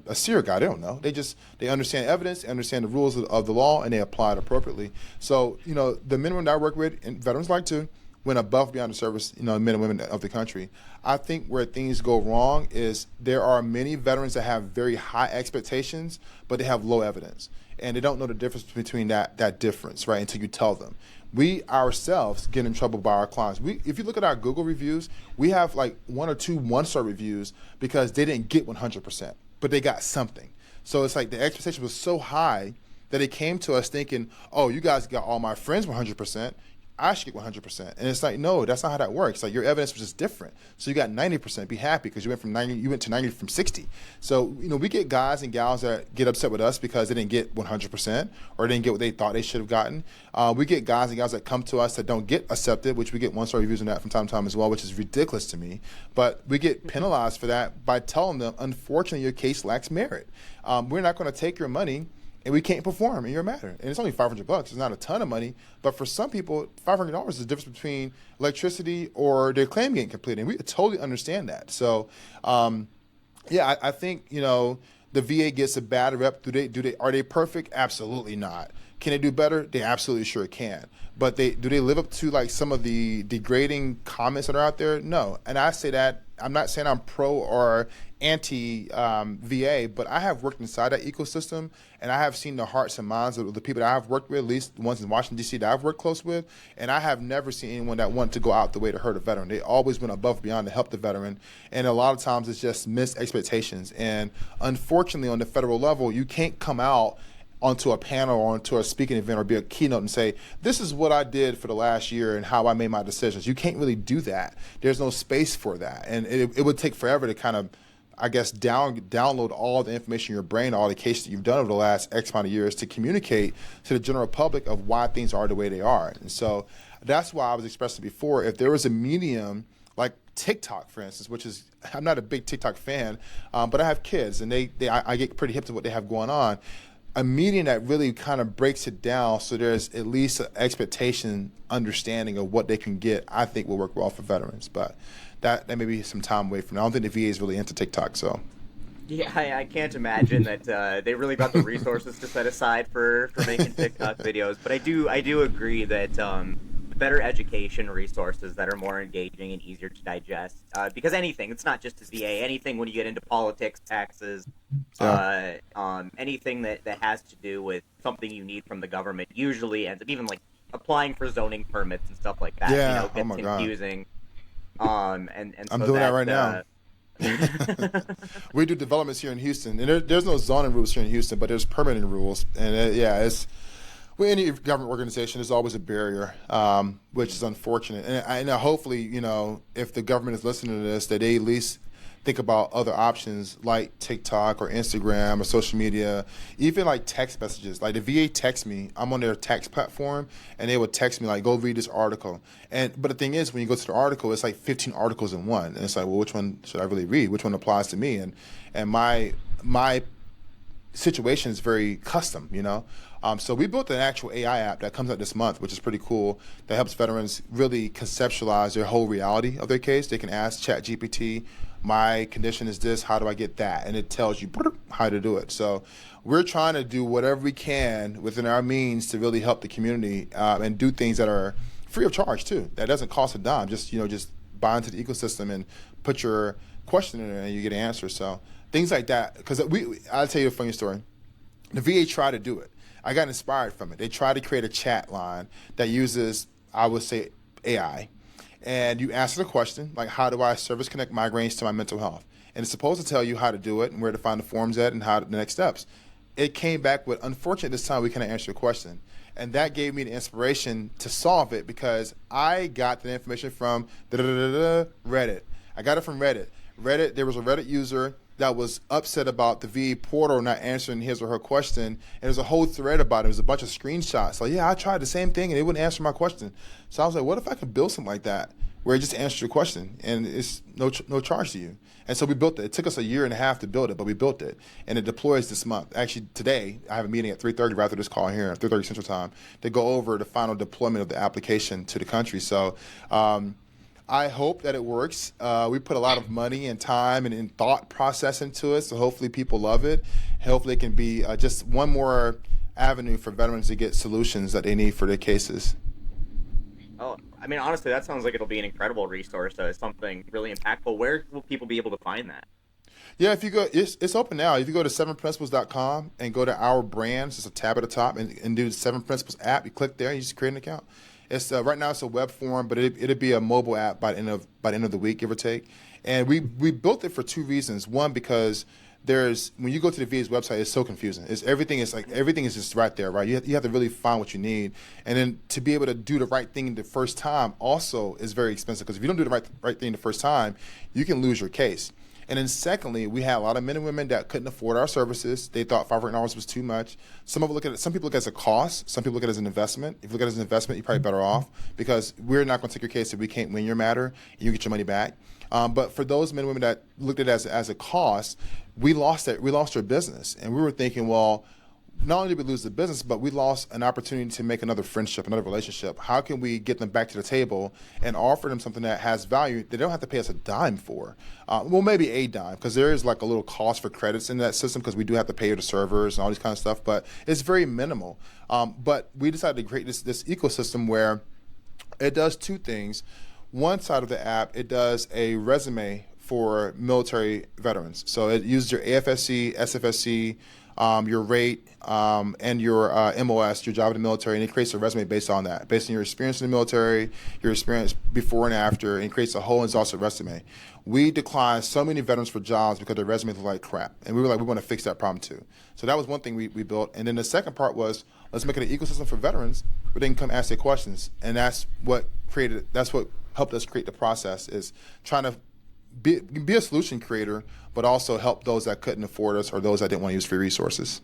a SEER guy. They don't know. They understand evidence, they understand the rules of the law, and they apply it appropriately. So, the men and women that I work with, and veterans like to, went above and beyond the service, men and women of the country. I think where things go wrong is there are many veterans that have very high expectations, but they have low evidence. And they don't know the difference between that difference, right, until you tell them. We ourselves get in trouble by our clients. If you look at our Google reviews, we have like 1 or 2 one-star reviews because they didn't get 100%, but they got something. So it's like the expectation was so high that it came to us thinking, oh, you guys got all my friends 100%. I should get 100%. And it's like, no, that's not how that works. Like your evidence was just different. So you got 90%. Be happy because you went to 90 from 60. So, we get guys and gals that get upset with us because they didn't get 100% or they didn't get what they thought they should have gotten. We get guys and gals that come to us that don't get accepted, which we get one-star reviews on that from time to time as well, which is ridiculous to me. But we get penalized for that by telling them, unfortunately, your case lacks merit. We're not going to take your money and we can't perform in your matter. And it's only $500. It's not a ton of money, but for some people, $500 is the difference between electricity or their claim getting completed. And we totally understand that. So, I think, the VA gets a bad rep. Are they perfect? Absolutely not. Can they do better? They absolutely sure can. But do they live up to like some of the degrading comments that are out there? No. And I say that, I'm not saying I'm pro or anti VA, but I have worked inside that ecosystem, and I have seen the hearts and minds of the people that I've worked with, at least the ones in Washington, D.C. that I've worked close with, and I have never seen anyone that wanted to go out the way to hurt a veteran. They always went above and beyond to help the veteran, and a lot of times it's just missed expectations. And unfortunately, on the federal level, you can't come out onto a panel or onto a speaking event or be a keynote and say, this is what I did for the last year and how I made my decisions. You can't really do that. There's no space for that. And it would take forever to kind of, I guess, download all the information in your brain, all the cases that you've done over the last X amount of years to communicate to the general public of why things are the way they are. And so that's why I was expressing before, if there was a medium like TikTok, for instance, which is, I'm not a big TikTok fan, but I have kids and I get pretty hip to what they have going on. A medium that really kind of breaks it down so there's at least an expectation, understanding of what they can get, I think will work well for veterans. But that may be some time away from now. I don't think the VA is really into TikTok, so. Yeah, I can't imagine that they really got the resources to set aside for making TikTok videos. But I do agree that better education resources that are more engaging and easier to digest. Because anything, it's not just the VA, anything when you get into politics, taxes, anything that has to do with something you need from the government usually ends up, even like applying for zoning permits and stuff like that, Yeah, gets confusing. And I'm so doing that right now. We do developments here in Houston, and there's no zoning rules here in Houston, but there's permitting rules. And it's with any government organization, there's always a barrier, which is unfortunate. And hopefully, if the government is listening to this, that they at least think about other options like TikTok or Instagram or social media, even like text messages. Like the VA texts me, I'm on their text platform, and they would text me like, go read this article. But the thing is, when you go to the article, it's like 15 articles in one. And it's like, well, which one should I really read? Which one applies to me? And my situation is very custom, So we built an actual AI app that comes out this month, which is pretty cool, that helps veterans really conceptualize their whole reality of their case. They can ask ChatGPT, my condition is this, how do I get that? And it tells you how to do it. So we're trying to do whatever we can within our means to really help the community and do things that are free of charge too. That doesn't cost a dime. Just buy into the ecosystem and put your question in there and you get an answer. So things like that. Because I'll tell you a funny story. The VA tried to do it. I got inspired from it. They tried to create a chat line that uses, I would say, AI. And you answer the question, like, how do I service connect migraines to my mental health? And it's supposed to tell you how to do it and where to find the forms at and how the next steps. It came back with, unfortunately, this time we couldn't answer your question. And that gave me the inspiration to solve it because I got the information from Reddit. I got it from Reddit. There was a Reddit user that was upset about the VA portal not answering his or her question. And there's a whole thread about it. There's a bunch of screenshots. Like, yeah, I tried the same thing and they wouldn't answer my question. So I was like, what if I could build something like that where it just answers your question and it's no charge to you? And so we built it. It took us 1.5 years to build it, but we built it. And it deploys this month. Actually, today, I have a meeting at 3:30 right after this call here, 3:30 Central Time, to go over the final deployment of the application to the country. So I hope that it works. We put a lot of money and time and thought process into it, so hopefully people love it. Hopefully it can be just one more avenue for veterans to get solutions that they need for their cases. Oh, I mean, honestly, that sounds like it'll be an incredible resource, something really impactful. Where will people be able to find that? Yeah, if you go, it's open now. If you go to 7principles.com and go to our brands, there's a tab at the top, and do the 7 Principles app, you click there, and you just create an account. It's right now it's a web form, but it'll be a mobile app by the end of the week, give or take. And we built it for 2 reasons. One, because there's when you go to the VA's website, it's so confusing. Everything is just right there, right? You have to really find what you need, and then to be able to do the right thing the first time also is very expensive, because if you don't do the right thing the first time, you can lose your case. And then secondly, we had a lot of men and women that couldn't afford our services. They thought $500 was too much. Some people look at it as a cost. Some people look at it as an investment. If you look at it as an investment, you're probably better off, because we're not going to take your case if we can't win your matter and you get your money back. But for those men and women that looked at it as a cost, we lost our business. And we were thinking, well, not only did we lose the business, but we lost an opportunity to make another friendship, another relationship. How can we get them back to the table and offer them something that has value that they don't have to pay us a dime for? Well, maybe a dime, because there is like a little cost for credits in that system, because we do have to pay the servers and all these kind of stuff, but it's very minimal. But we decided to create this ecosystem where it does two things. One side of the app, it does a resume for military veterans. So it uses your AFSC, SFSC, your rate, and your MOS, your job in the military, and it creates a resume based on that, based on your experience in the military, your experience before and after, and it creates a whole exhaustive resume. We declined so many veterans for jobs because their resumes look like crap, and we were like, we want to fix that problem too. So that was one thing we built, and then the second part was, let's make it an ecosystem for veterans where they can come ask their questions, and that's what helped us create the process, is trying to be a solution creator, but also help those that couldn't afford us or those that didn't want to use free resources.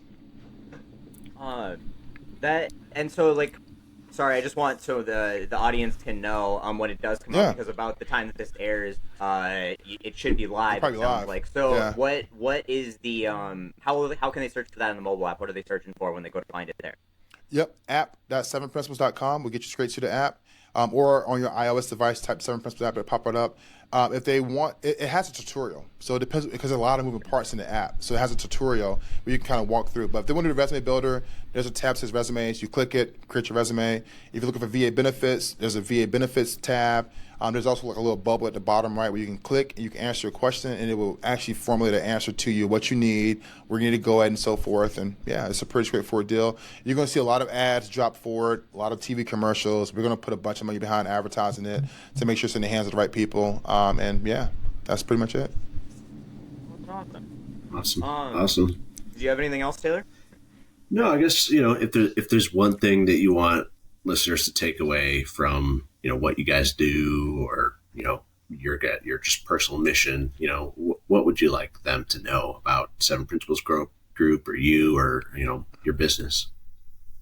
Sorry, I just want so the audience can know when it does come out, because about the time that this airs, it should be live. Probably live. Like, so what is the how can they search for that on the mobile app? What are they searching for when they go to find it there? Yep, app.7principles.com will get you straight to the app. Or on your iOS device, type 7 Principles app, it'll pop it up. If they want, it has a tutorial. So it depends, because there's a lot of moving parts in the app. So it has a tutorial where you can kind of walk through. But if they want to do the resume builder, there's a tab that says resumes. You click it, create your resume. If you're looking for VA benefits, there's a VA benefits tab. There's also like a little bubble at the bottom right where you can click and you can answer a question, and it will actually formulate an answer to you, what you need, where you need to go at, and so forth. And yeah, it's a pretty straightforward deal. You're going to see a lot of ads drop forward, a lot of TV commercials. We're going to put a bunch of money behind advertising it to make sure it's in the hands of the right people. And yeah, that's pretty much it. That's awesome. Awesome. Do you have anything else, Taylor? No, I guess, if there's one thing that you want listeners to take away from, what you guys do, or, your just personal mission, what would you like them to know about Seven Principles Group, or you, or, your business?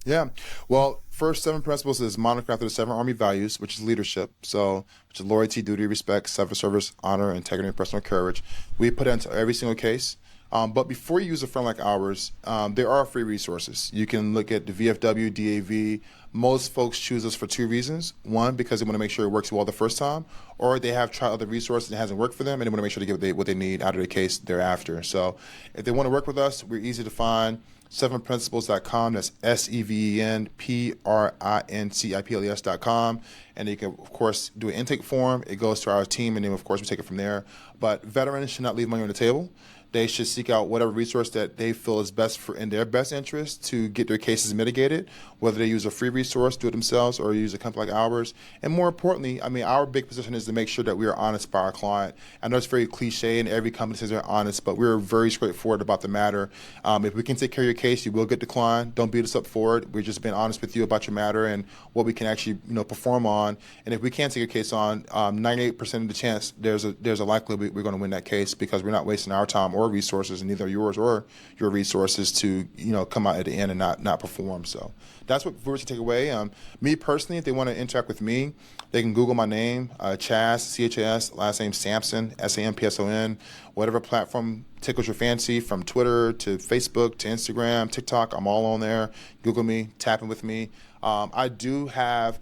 Yeah. Well, first, Seven Principles is modeled after the 7 Army values, which is leadership. So, which is loyalty, duty, respect, self-service, honor, integrity, and personal courage. We put it into every single case. But before you use a firm like ours, there are free resources. You can look at the VFW, DAV. Most folks choose us for two reasons. One, because they want to make sure it works well the first time, or they have tried other resources and it hasn't worked for them, and they want to make sure they get what they need out of the case thereafter. So if they want to work with us, we're easy to find. 7principles.com. That's SEVENPRINCIPLES.com. And you can, of course, do an intake form. It goes to our team, and then, of course, we take it from there. But veterans should not leave money on the table. They should seek out whatever resource that they feel is best in their best interest to get their cases mitigated, whether they use a free resource, do it themselves, or use a company like ours. And more importantly, our big position is to make sure that we are honest by our client. I know it's very cliche, and every company says they're honest, but we're very straightforward about the matter. If we can take care of your case, you will get declined. Don't beat us up for it. We're just being honest with you about your matter and what we can actually perform on. And if we can't take your case on, 98% of the chance there's a likelihood we're going to win that case, because we're not wasting our time or resources, and neither yours or your resources, to come out at the end and not perform. So that's what viewers can take away. Me personally, if they want to interact with me, they can Google my name, Chas, C-H-A-S, last name Sampson, S-A-M-P-S-O-N, whatever platform tickles your fancy, from Twitter to Facebook to Instagram, TikTok. I'm all on there. Google me, tap in with me. I do have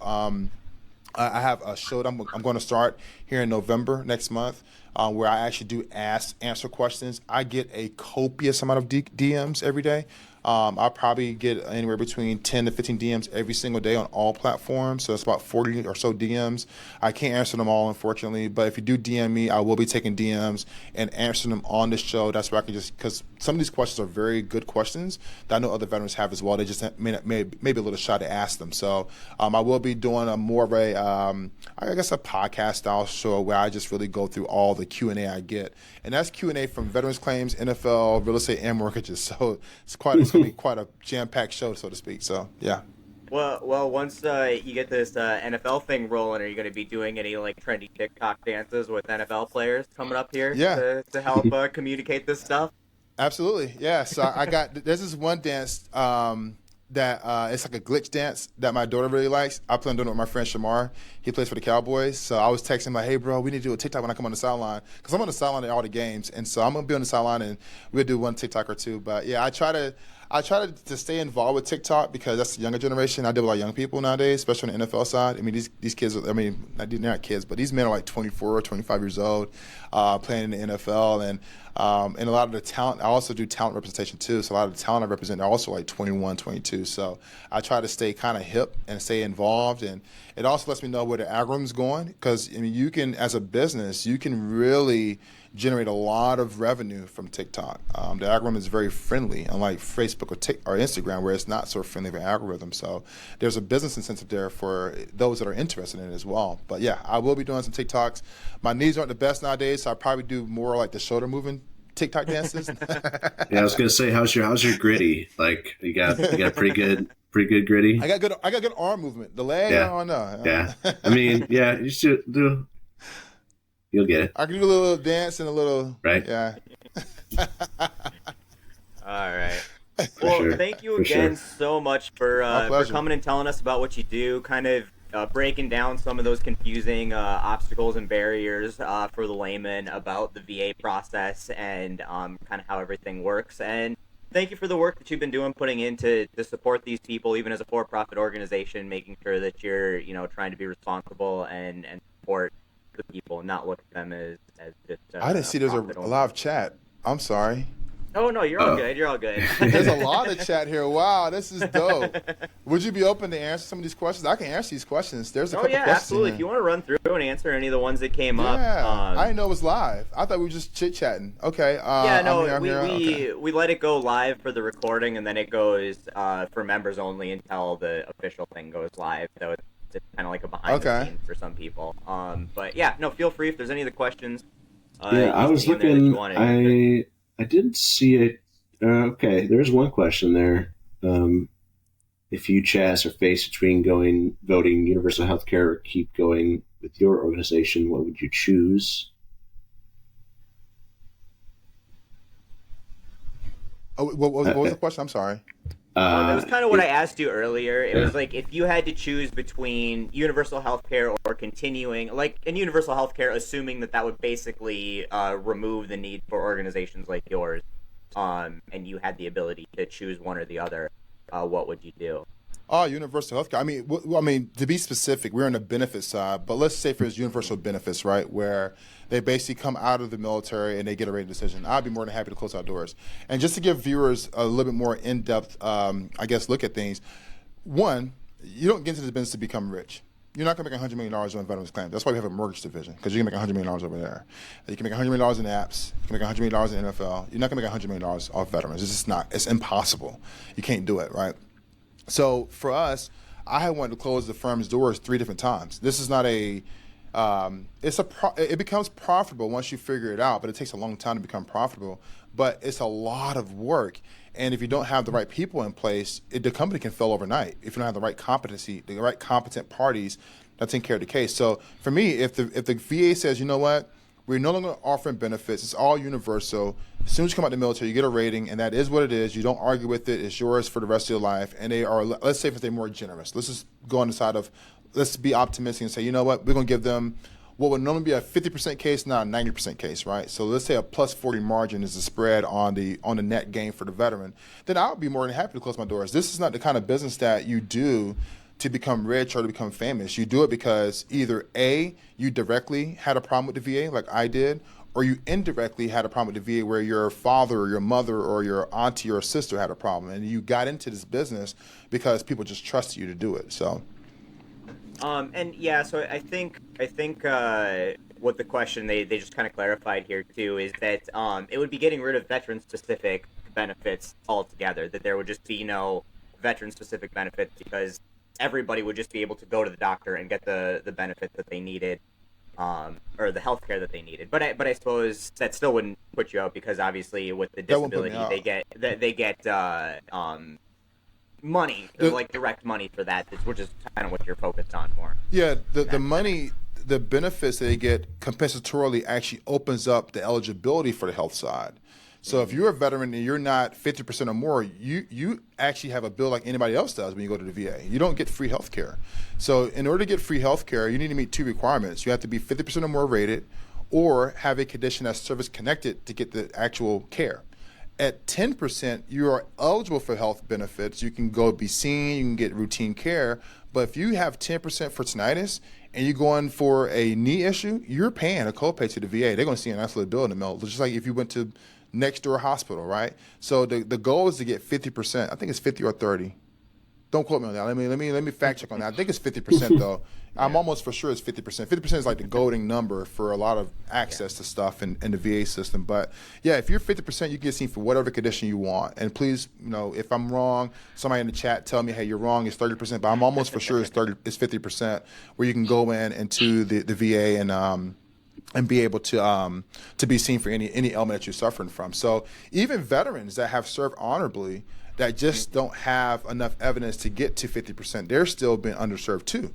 I have a show that I'm going to start here in November next month, where I actually do answer questions. I get a copious amount of DMs every day. I probably get anywhere between 10 to 15 DMs every single day on all platforms. So it's about 40 or so DMs. I can't answer them all, unfortunately. But if you do DM me, I will be taking DMs and answering them on the show. That's where I can just, because some of these questions are very good questions that I know other veterans have as well. They just maybe a little shy to ask them. So I will be doing a more of a, I guess, a podcast style show where I just really go through all the Q&A I get. And that's Q&A from veterans claims, NFL, real estate, and mortgages. So it's going to be quite a jam-packed show, so to speak. So, yeah. Well, once you get this NFL thing rolling, are you going to be doing any like trendy TikTok dances with NFL players coming up here to help communicate this stuff? Absolutely, yeah. So there's this one dance that it's like a glitch dance that my daughter really likes. I plan on doing it with my friend Shamar. He plays for the Cowboys. So I was texting him like, hey, bro, we need to do a TikTok when I come on the sideline. Because I'm on the sideline at all the games. And so I'm going to be on the sideline and we'll do one TikTok or two. But, yeah, I try to stay involved with TikTok because that's the younger generation. I deal with a lot of young people nowadays, especially on the NFL side. I mean, these kids, they're not kids, but these men are like 24 or 25 years old playing in the NFL. And a lot of the talent, I also do talent representation too. So a lot of the talent I represent are also like 21, 22. So I try to stay kind of hip and stay involved. And it also lets me know where the algorithm's going because, I mean, you can, as a business, you can really generate a lot of revenue from TikTok. The algorithm is very friendly, unlike Facebook or Instagram, where it's not so friendly of an algorithm. So there's a business incentive there for those that are interested in it as well. But yeah, I will be doing some TikToks. My knees aren't the best nowadays, so I probably do more like the shoulder moving TikTok dances. Yeah, I was gonna say, how's your gritty? Like you got pretty good gritty. I got good arm movement. The leg, I don't know. Yeah, I mean, yeah, you should do. You'll get it. I can do a little dance and a little, right? Yeah. All right. Well, thank you again so much for coming and telling us about what you do, kind of breaking down some of those confusing obstacles and barriers for the layman about the VA process and kind of how everything works. And thank you for the work that you've been doing, putting in to support these people, even as a for-profit organization, making sure that you're, trying to be responsible and support the people and not look at them as just I didn't see there's a live chat. I'm sorry. Oh, no, you're all good. You're all good. There's a lot of chat here. Wow, this is dope. Would you be open to answer some of these questions? I can answer these questions. There's a couple questions. Absolutely. If you want to run through and answer any of the ones that came up. I didn't know it was live. I thought we were just chit-chatting. Okay. We let it go live for the recording, and then it goes for members only until the official thing goes live. So it's kind of like a behind the scenes for some people. But yeah, no, feel free if there's any of the questions. I was looking. I didn't see it. Okay, there's one question there. If you, Chaz, are faced between voting universal health care or keep going with your organization, what would you choose? What was the question? I'm sorry. That was kind of what I asked you earlier. It was like if you had to choose between universal health care or continuing, like in universal health care, assuming that would basically remove the need for organizations like yours, and you had the ability to choose one or the other, what would you do? Oh, universal healthcare. I mean, to be specific, we're on the benefit side, but let's say for instance, universal benefits, right, where they basically come out of the military and they get a rating decision. I'd be more than happy to close out doors. And just to give viewers a little bit more in-depth, look at things. One, you don't get into this business to become rich. You're not going to make $100 million on veterans claims. That's why we have a mortgage division, because you can make $100 million over there. You can make $100 million in apps. You can make $100 million in NFL. You're not going to make $100 million off veterans. It's just not. It's impossible. You can't do it, right? So for us, I had wanted to close the firm's doors 3 different times. This is not it becomes profitable once you figure it out, but it takes a long time to become profitable. But it's a lot of work. And if you don't have the right people in place, the company can fail overnight. If you don't have the right competency, the right competent parties that take care of the case. So for me, if the VA says, you know what, we're no longer offering benefits, it's all universal. As soon as you come out of the military, you get a rating, and that is what it is. You don't argue with it. It's yours for the rest of your life. And they are, let's say if they're more generous. Let's just go on the side of, let's be optimistic and say, you know what, we're going to give them what would normally be a 50% case, now a 90% case, right? So let's say a plus 40 margin is the spread on the net gain for the veteran. Then I would be more than happy to close my doors. This is not the kind of business that you do to become rich or to become famous. You do it because either A, you directly had a problem with the VA like I did, or you indirectly had a problem with the VA where your father or your mother or your auntie or sister had a problem, and you got into this business because people just trusted you to do it. So. And yeah, so I think what the question they just kind of clarified here too is that it would be getting rid of veteran specific benefits altogether. That there would just be no veteran specific benefits because everybody would just be able to go to the doctor and get the benefit that they needed, or the health care that they needed. But I suppose that still wouldn't put you out because obviously with the disability they get money, like direct money for that, which is kind of what you're focused on more. Yeah, the money, the benefits that they get compensatorily actually opens up the eligibility for the health side. So if you're a veteran and you're not 50% or more, you actually have a bill like anybody else does when you go to the VA. You don't get free health care. So in order to get free health care, you need to meet two requirements. You have to be 50% or more rated or have a condition that's service connected to get the actual care. At 10%, you are eligible for health benefits. You can go be seen, you can get routine care. But if you have 10% for tinnitus and you're going for a knee issue, you're paying a copay to the VA. They're going to see an absolute bill in the mail, just like if you went to next door hospital, right? So the goal is to get 50%. I think it's 50 or 30. Don't quote me on that. Let me fact check on that. I think it's 50% though. I'm almost for sure it's 50%. 50% is like the golden number for a lot of access to stuff in the VA system. But yeah, if you're 50%, you get seen for whatever condition you want. And please, if I'm wrong, somebody in the chat tell me, hey, you're wrong. It's 30%. But I'm almost for sure it's 50%, where you can go in into the VA and be able to be seen for any ailment that you're suffering from. So even veterans that have served honorably that just don't have enough evidence to get to 50%, they're still being underserved too.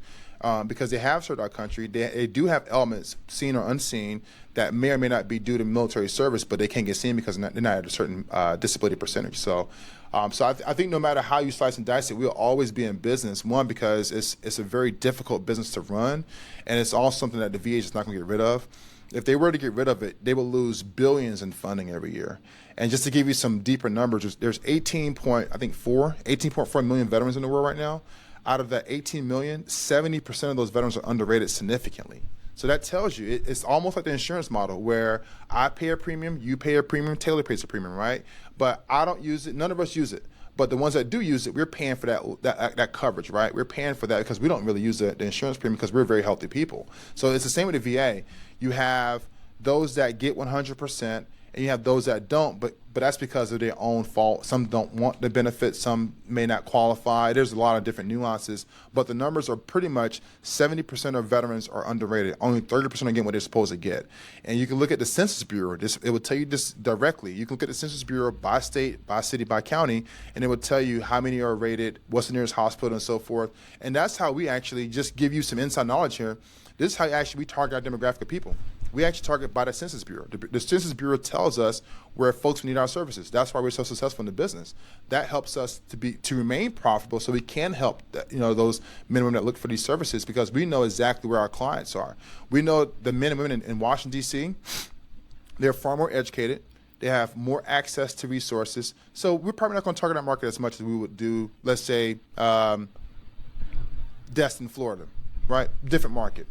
Because they have served our country, they do have elements, seen or unseen, that may or may not be due to military service, but they can't get seen because they're not at a certain disability percentage. So I think no matter how you slice and dice it, we'll always be in business. One, because it's a very difficult business to run, and it's also something that the VA is just not going to get rid of. If they were to get rid of it, they will lose billions in funding every year. And just to give you some deeper numbers, there's 18.4 million veterans in the world right now. Out of that 18 million, 70% of those veterans are underrated significantly. So that tells you it's almost like the insurance model where I pay a premium, you pay a premium, Taylor pays a premium, right? But I don't use it. None of us use it. But the ones that do use it, we're paying for that coverage, right? We're paying for that because we don't really use the insurance premium because we're very healthy people. So it's the same with the VA. You have those that get 100%, and you have those that don't, but that's because of their own fault. Some don't want the benefits, some may not qualify. There's a lot of different nuances, but the numbers are pretty much 70% of veterans are underrated. Only 30% are getting what they're supposed to get. And you can look at the Census Bureau. It will tell you this directly. You can look at the Census Bureau by state, by city, by county, and it will tell you how many are rated, what's the nearest hospital, and so forth. And that's how we actually just give you some inside knowledge here. This is how actually we target our demographic of people. We actually target by the Census Bureau. The Census Bureau tells us where folks need our services. That's why we're so successful in the business. That helps us to remain profitable, so we can help those men and women that look for these services, because we know exactly where our clients are. We know the men and women in Washington, D.C., they're far more educated. They have more access to resources. So we're probably not going to target our market as much as we would do, let's say, Destin, Florida, right? Different market.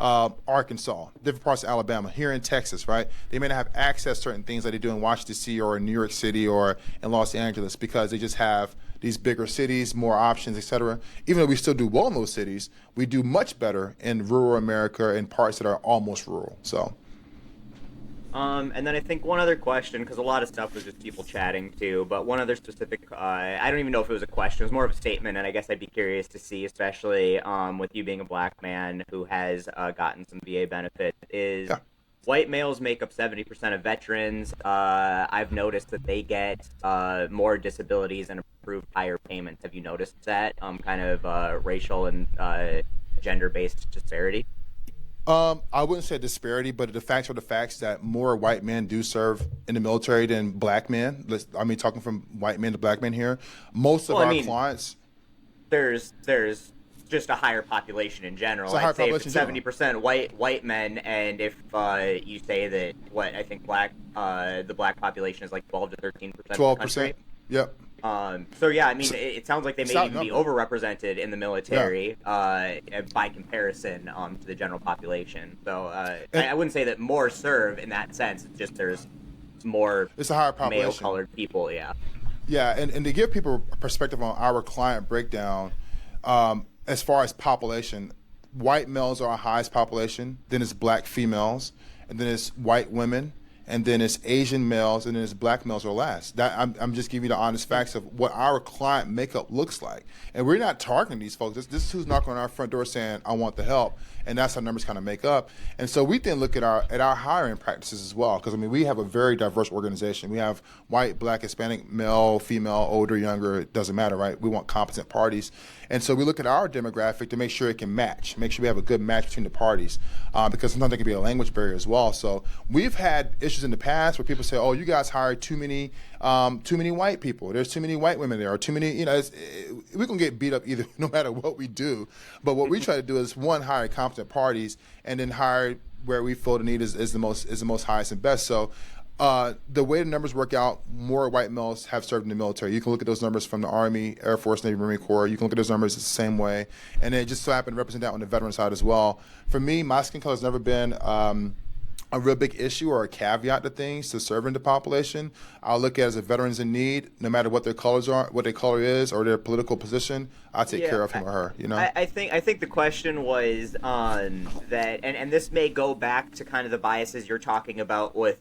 Arkansas, different parts of Alabama, here in Texas, right? They may not have access to certain things like they do in Washington, D.C. or in New York City or in Los Angeles, because they just have these bigger cities, more options, et cetera. Even though we still do well in those cities, we do much better in rural America and parts that are almost rural. So. And then I think one other question, because a lot of stuff was just people chatting too, but one other specific, I don't even know if it was a question, it was more of a statement, and I guess I'd be curious to see, especially with you being a black man who has gotten some VA benefit, is white males make up 70% of veterans. I've noticed that they get more disabilities and approved higher payments. Have you noticed that kind of racial and gender-based disparity? I wouldn't say disparity, but the facts are the facts that more white men do serve in the military than black men. Talking from white men to black men here. Most of our clients. There's just a higher population in general. I'd say if it's 70% white men, and if you say that the black population is like 12 to 13%. 12%. Yep. So yeah, I mean, it sounds like they may even be outnumbered. overrepresented in the Yeah. military by comparison to the general population. So And I wouldn't say that more serve in that sense. It's just there's more it's a higher male population. colored people. Yeah. Yeah, and to give people a perspective on our client breakdown, as far as population, white males are our highest population, then it's black females, and then it's white women, and then it's Asian males, and then it's black males are last. That I'm just giving you the honest facts of what our client makeup looks like. And we're not targeting these folks. This is who's knocking on our front door saying, I want the help. And that's how numbers kind of make up. And so we then look at our hiring practices as well, because I mean we have a very diverse organization. We have white, black, Hispanic, male, female, older, younger, it doesn't matter, right? We want competent parties. And so we look at our demographic to make sure it can match, make sure we have a good match between the parties, because sometimes there can be a language barrier as well. So we've had issues in the past where people say, oh, you guys hired too many white people. There's too many white women there, or too many, we're going to get beat up either no matter what we do. But what we try to do is, one, hire competent parties, and then hire where we feel the need is the most highest and best. So the way the numbers work out, more white males have served in the military. You can look at those numbers from the Army, Air Force, Navy, Marine Corps. You can look at those numbers, it's the same way. And it just so happened to represent that on the veteran side as well. For me, my skin color has never been a real big issue or a caveat to things to serving the population. I'll look at it as a veteran's in need, no matter what their colors are, what their color is, or their political position. I'll take care of him or her. I think the question was that, and this may go back to kind of the biases you're talking about with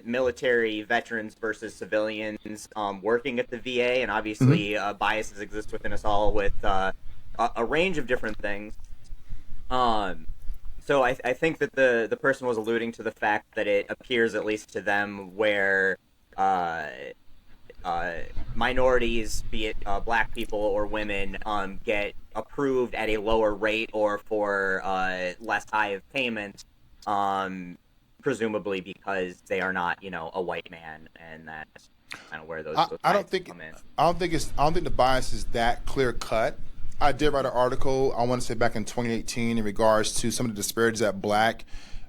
military veterans versus civilians working at the VA, and obviously biases exist within us all with a range of different things. So I think that the person was alluding to the fact that it appears, at least to them, where minorities, be it black people or women, get approved at a lower rate or for less high of payment, presumably because they are not, a white man, and that's kind of where those I don't think come in. I don't think the bias is that clear cut. I did write an article, I want to say back in 2018, in regards to some of the disparities that black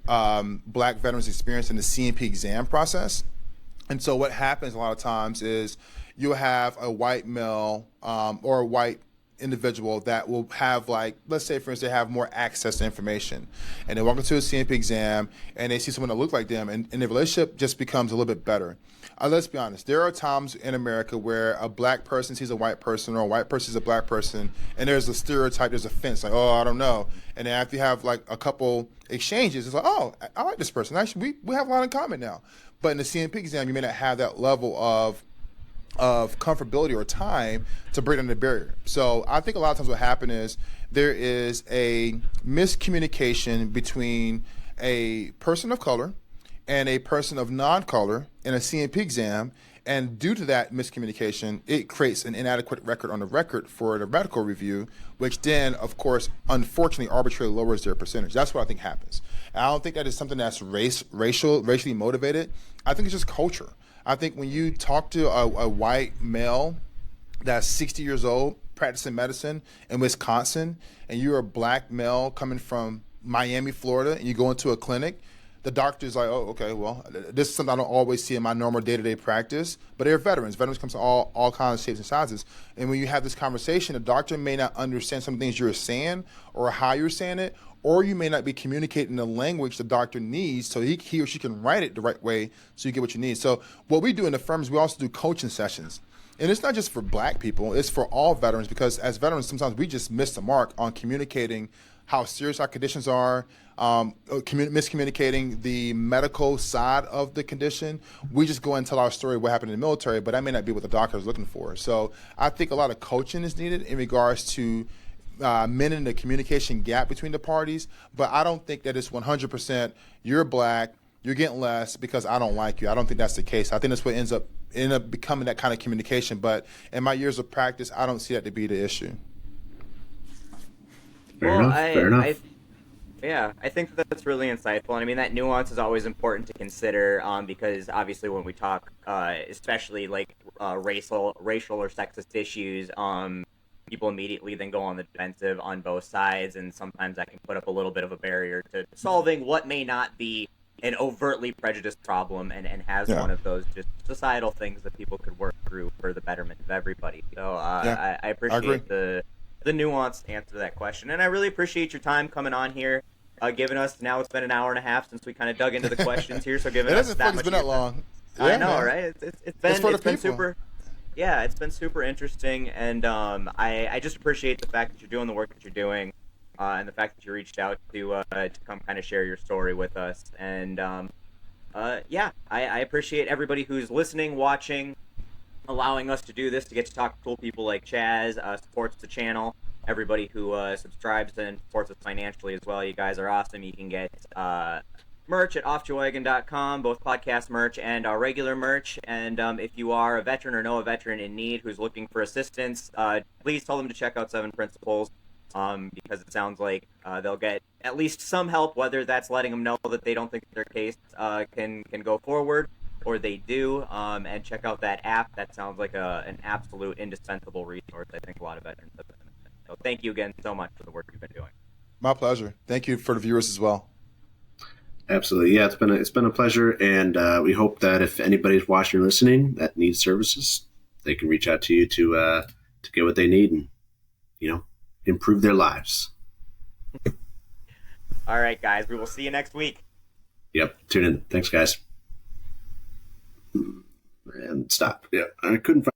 veterans experience in the CMP exam process. And so what happens a lot of times is you'll have a white male or a white individual that will have, like, let's say for instance, they have more access to information, and they walk into a CMP exam and they see someone that looks like them, and the relationship just becomes a little bit better. Let's be honest, there are times in America where a black person sees a white person, or a white person sees a black person, and there's a stereotype, there's a fence, like, oh, I don't know. And then after you have like a couple exchanges, it's like, oh, I like this person. Actually, we have a lot in common now. But in the CMP exam, you may not have that level of comfortability or time to break down the barrier. So I think a lot of times what happens is there is a miscommunication between a person of color and a person of non-color in a CMP exam, and due to that miscommunication, it creates an inadequate record on the record for the medical review, which then, of course, unfortunately, arbitrarily lowers their percentage. That's what I think happens. And I don't think that is something that's racially motivated. I think it's just culture. I think when you talk to a white male that's 60 years old, practicing medicine in Wisconsin, and you're a black male coming from Miami, Florida, and you go into a clinic, the doctor's like, oh, okay, well, this is something I don't always see in my normal day-to-day practice, but they're veterans. Veterans come to all kinds of shapes and sizes. And when you have this conversation, the doctor may not understand some things you're saying or how you're saying it, or you may not be communicating the language the doctor needs so he or she can write it the right way so you get what you need. So what we do in the firm is we also do coaching sessions. And it's not just for black people, it's for all veterans, because as veterans, sometimes we just miss the mark on communicating how serious our conditions are, miscommunicating the medical side of the condition. We just go and tell our story of what happened in the military, but that may not be what the doctor is looking for. So I think a lot of coaching is needed in regards to mending the communication gap between the parties, but I don't think that it's 100% you're black, you're getting less because I don't like you. I don't think that's the case. I think that's what ends up becoming that kind of communication, but in my years of practice, I don't see that to be the issue. Fair enough. I think that's really insightful. And I mean, that nuance is always important to consider because obviously when we talk, especially like racial or sexist issues, people immediately then go on the defensive on both sides, and sometimes that can put up a little bit of a barrier to solving what may not be an overtly prejudiced problem and has Yeah. one of those just societal things that people could work through for the betterment of everybody. So Yeah, I I agree. appreciate the nuanced answer to that question, and I really appreciate your time coming on here, giving us. Now it's been an hour and a half since we kind of dug into the questions here, so giving It us doesn't that feel like much it's been of that your time. long. I Yeah, know, man. right? It's It's for the been people. super. Yeah, it's been super interesting, and I just appreciate the fact that you're doing the work that you're doing, and the fact that you reached out to come kind of share your story with us. And yeah, I appreciate everybody who's listening, watching, allowing us to do this, to get to talk to cool people like Chaz, supports the channel. Everybody who subscribes and supports us financially as well. You guys are awesome. You can get merch at offjoewagon.com, both podcast merch and our regular merch. And if you are a veteran or know a veteran in need who's looking for assistance, please tell them to check out Seven Principles, because it sounds like they'll get at least some help, whether that's letting them know that they don't think their case can go forward, or they do. And check out that app. That sounds like an absolute indispensable resource. I think a lot of veterans have been. So thank you again so much for the work you've been doing. My pleasure. Thank you for the viewers as well. Absolutely. Yeah, it's been a pleasure. And we hope that if anybody's watching or listening that needs services, they can reach out to you to get what they need and, improve their lives. All right, guys. We will see you next week. Yep. Tune in. Thanks, guys. And stop. Yeah. I couldn't find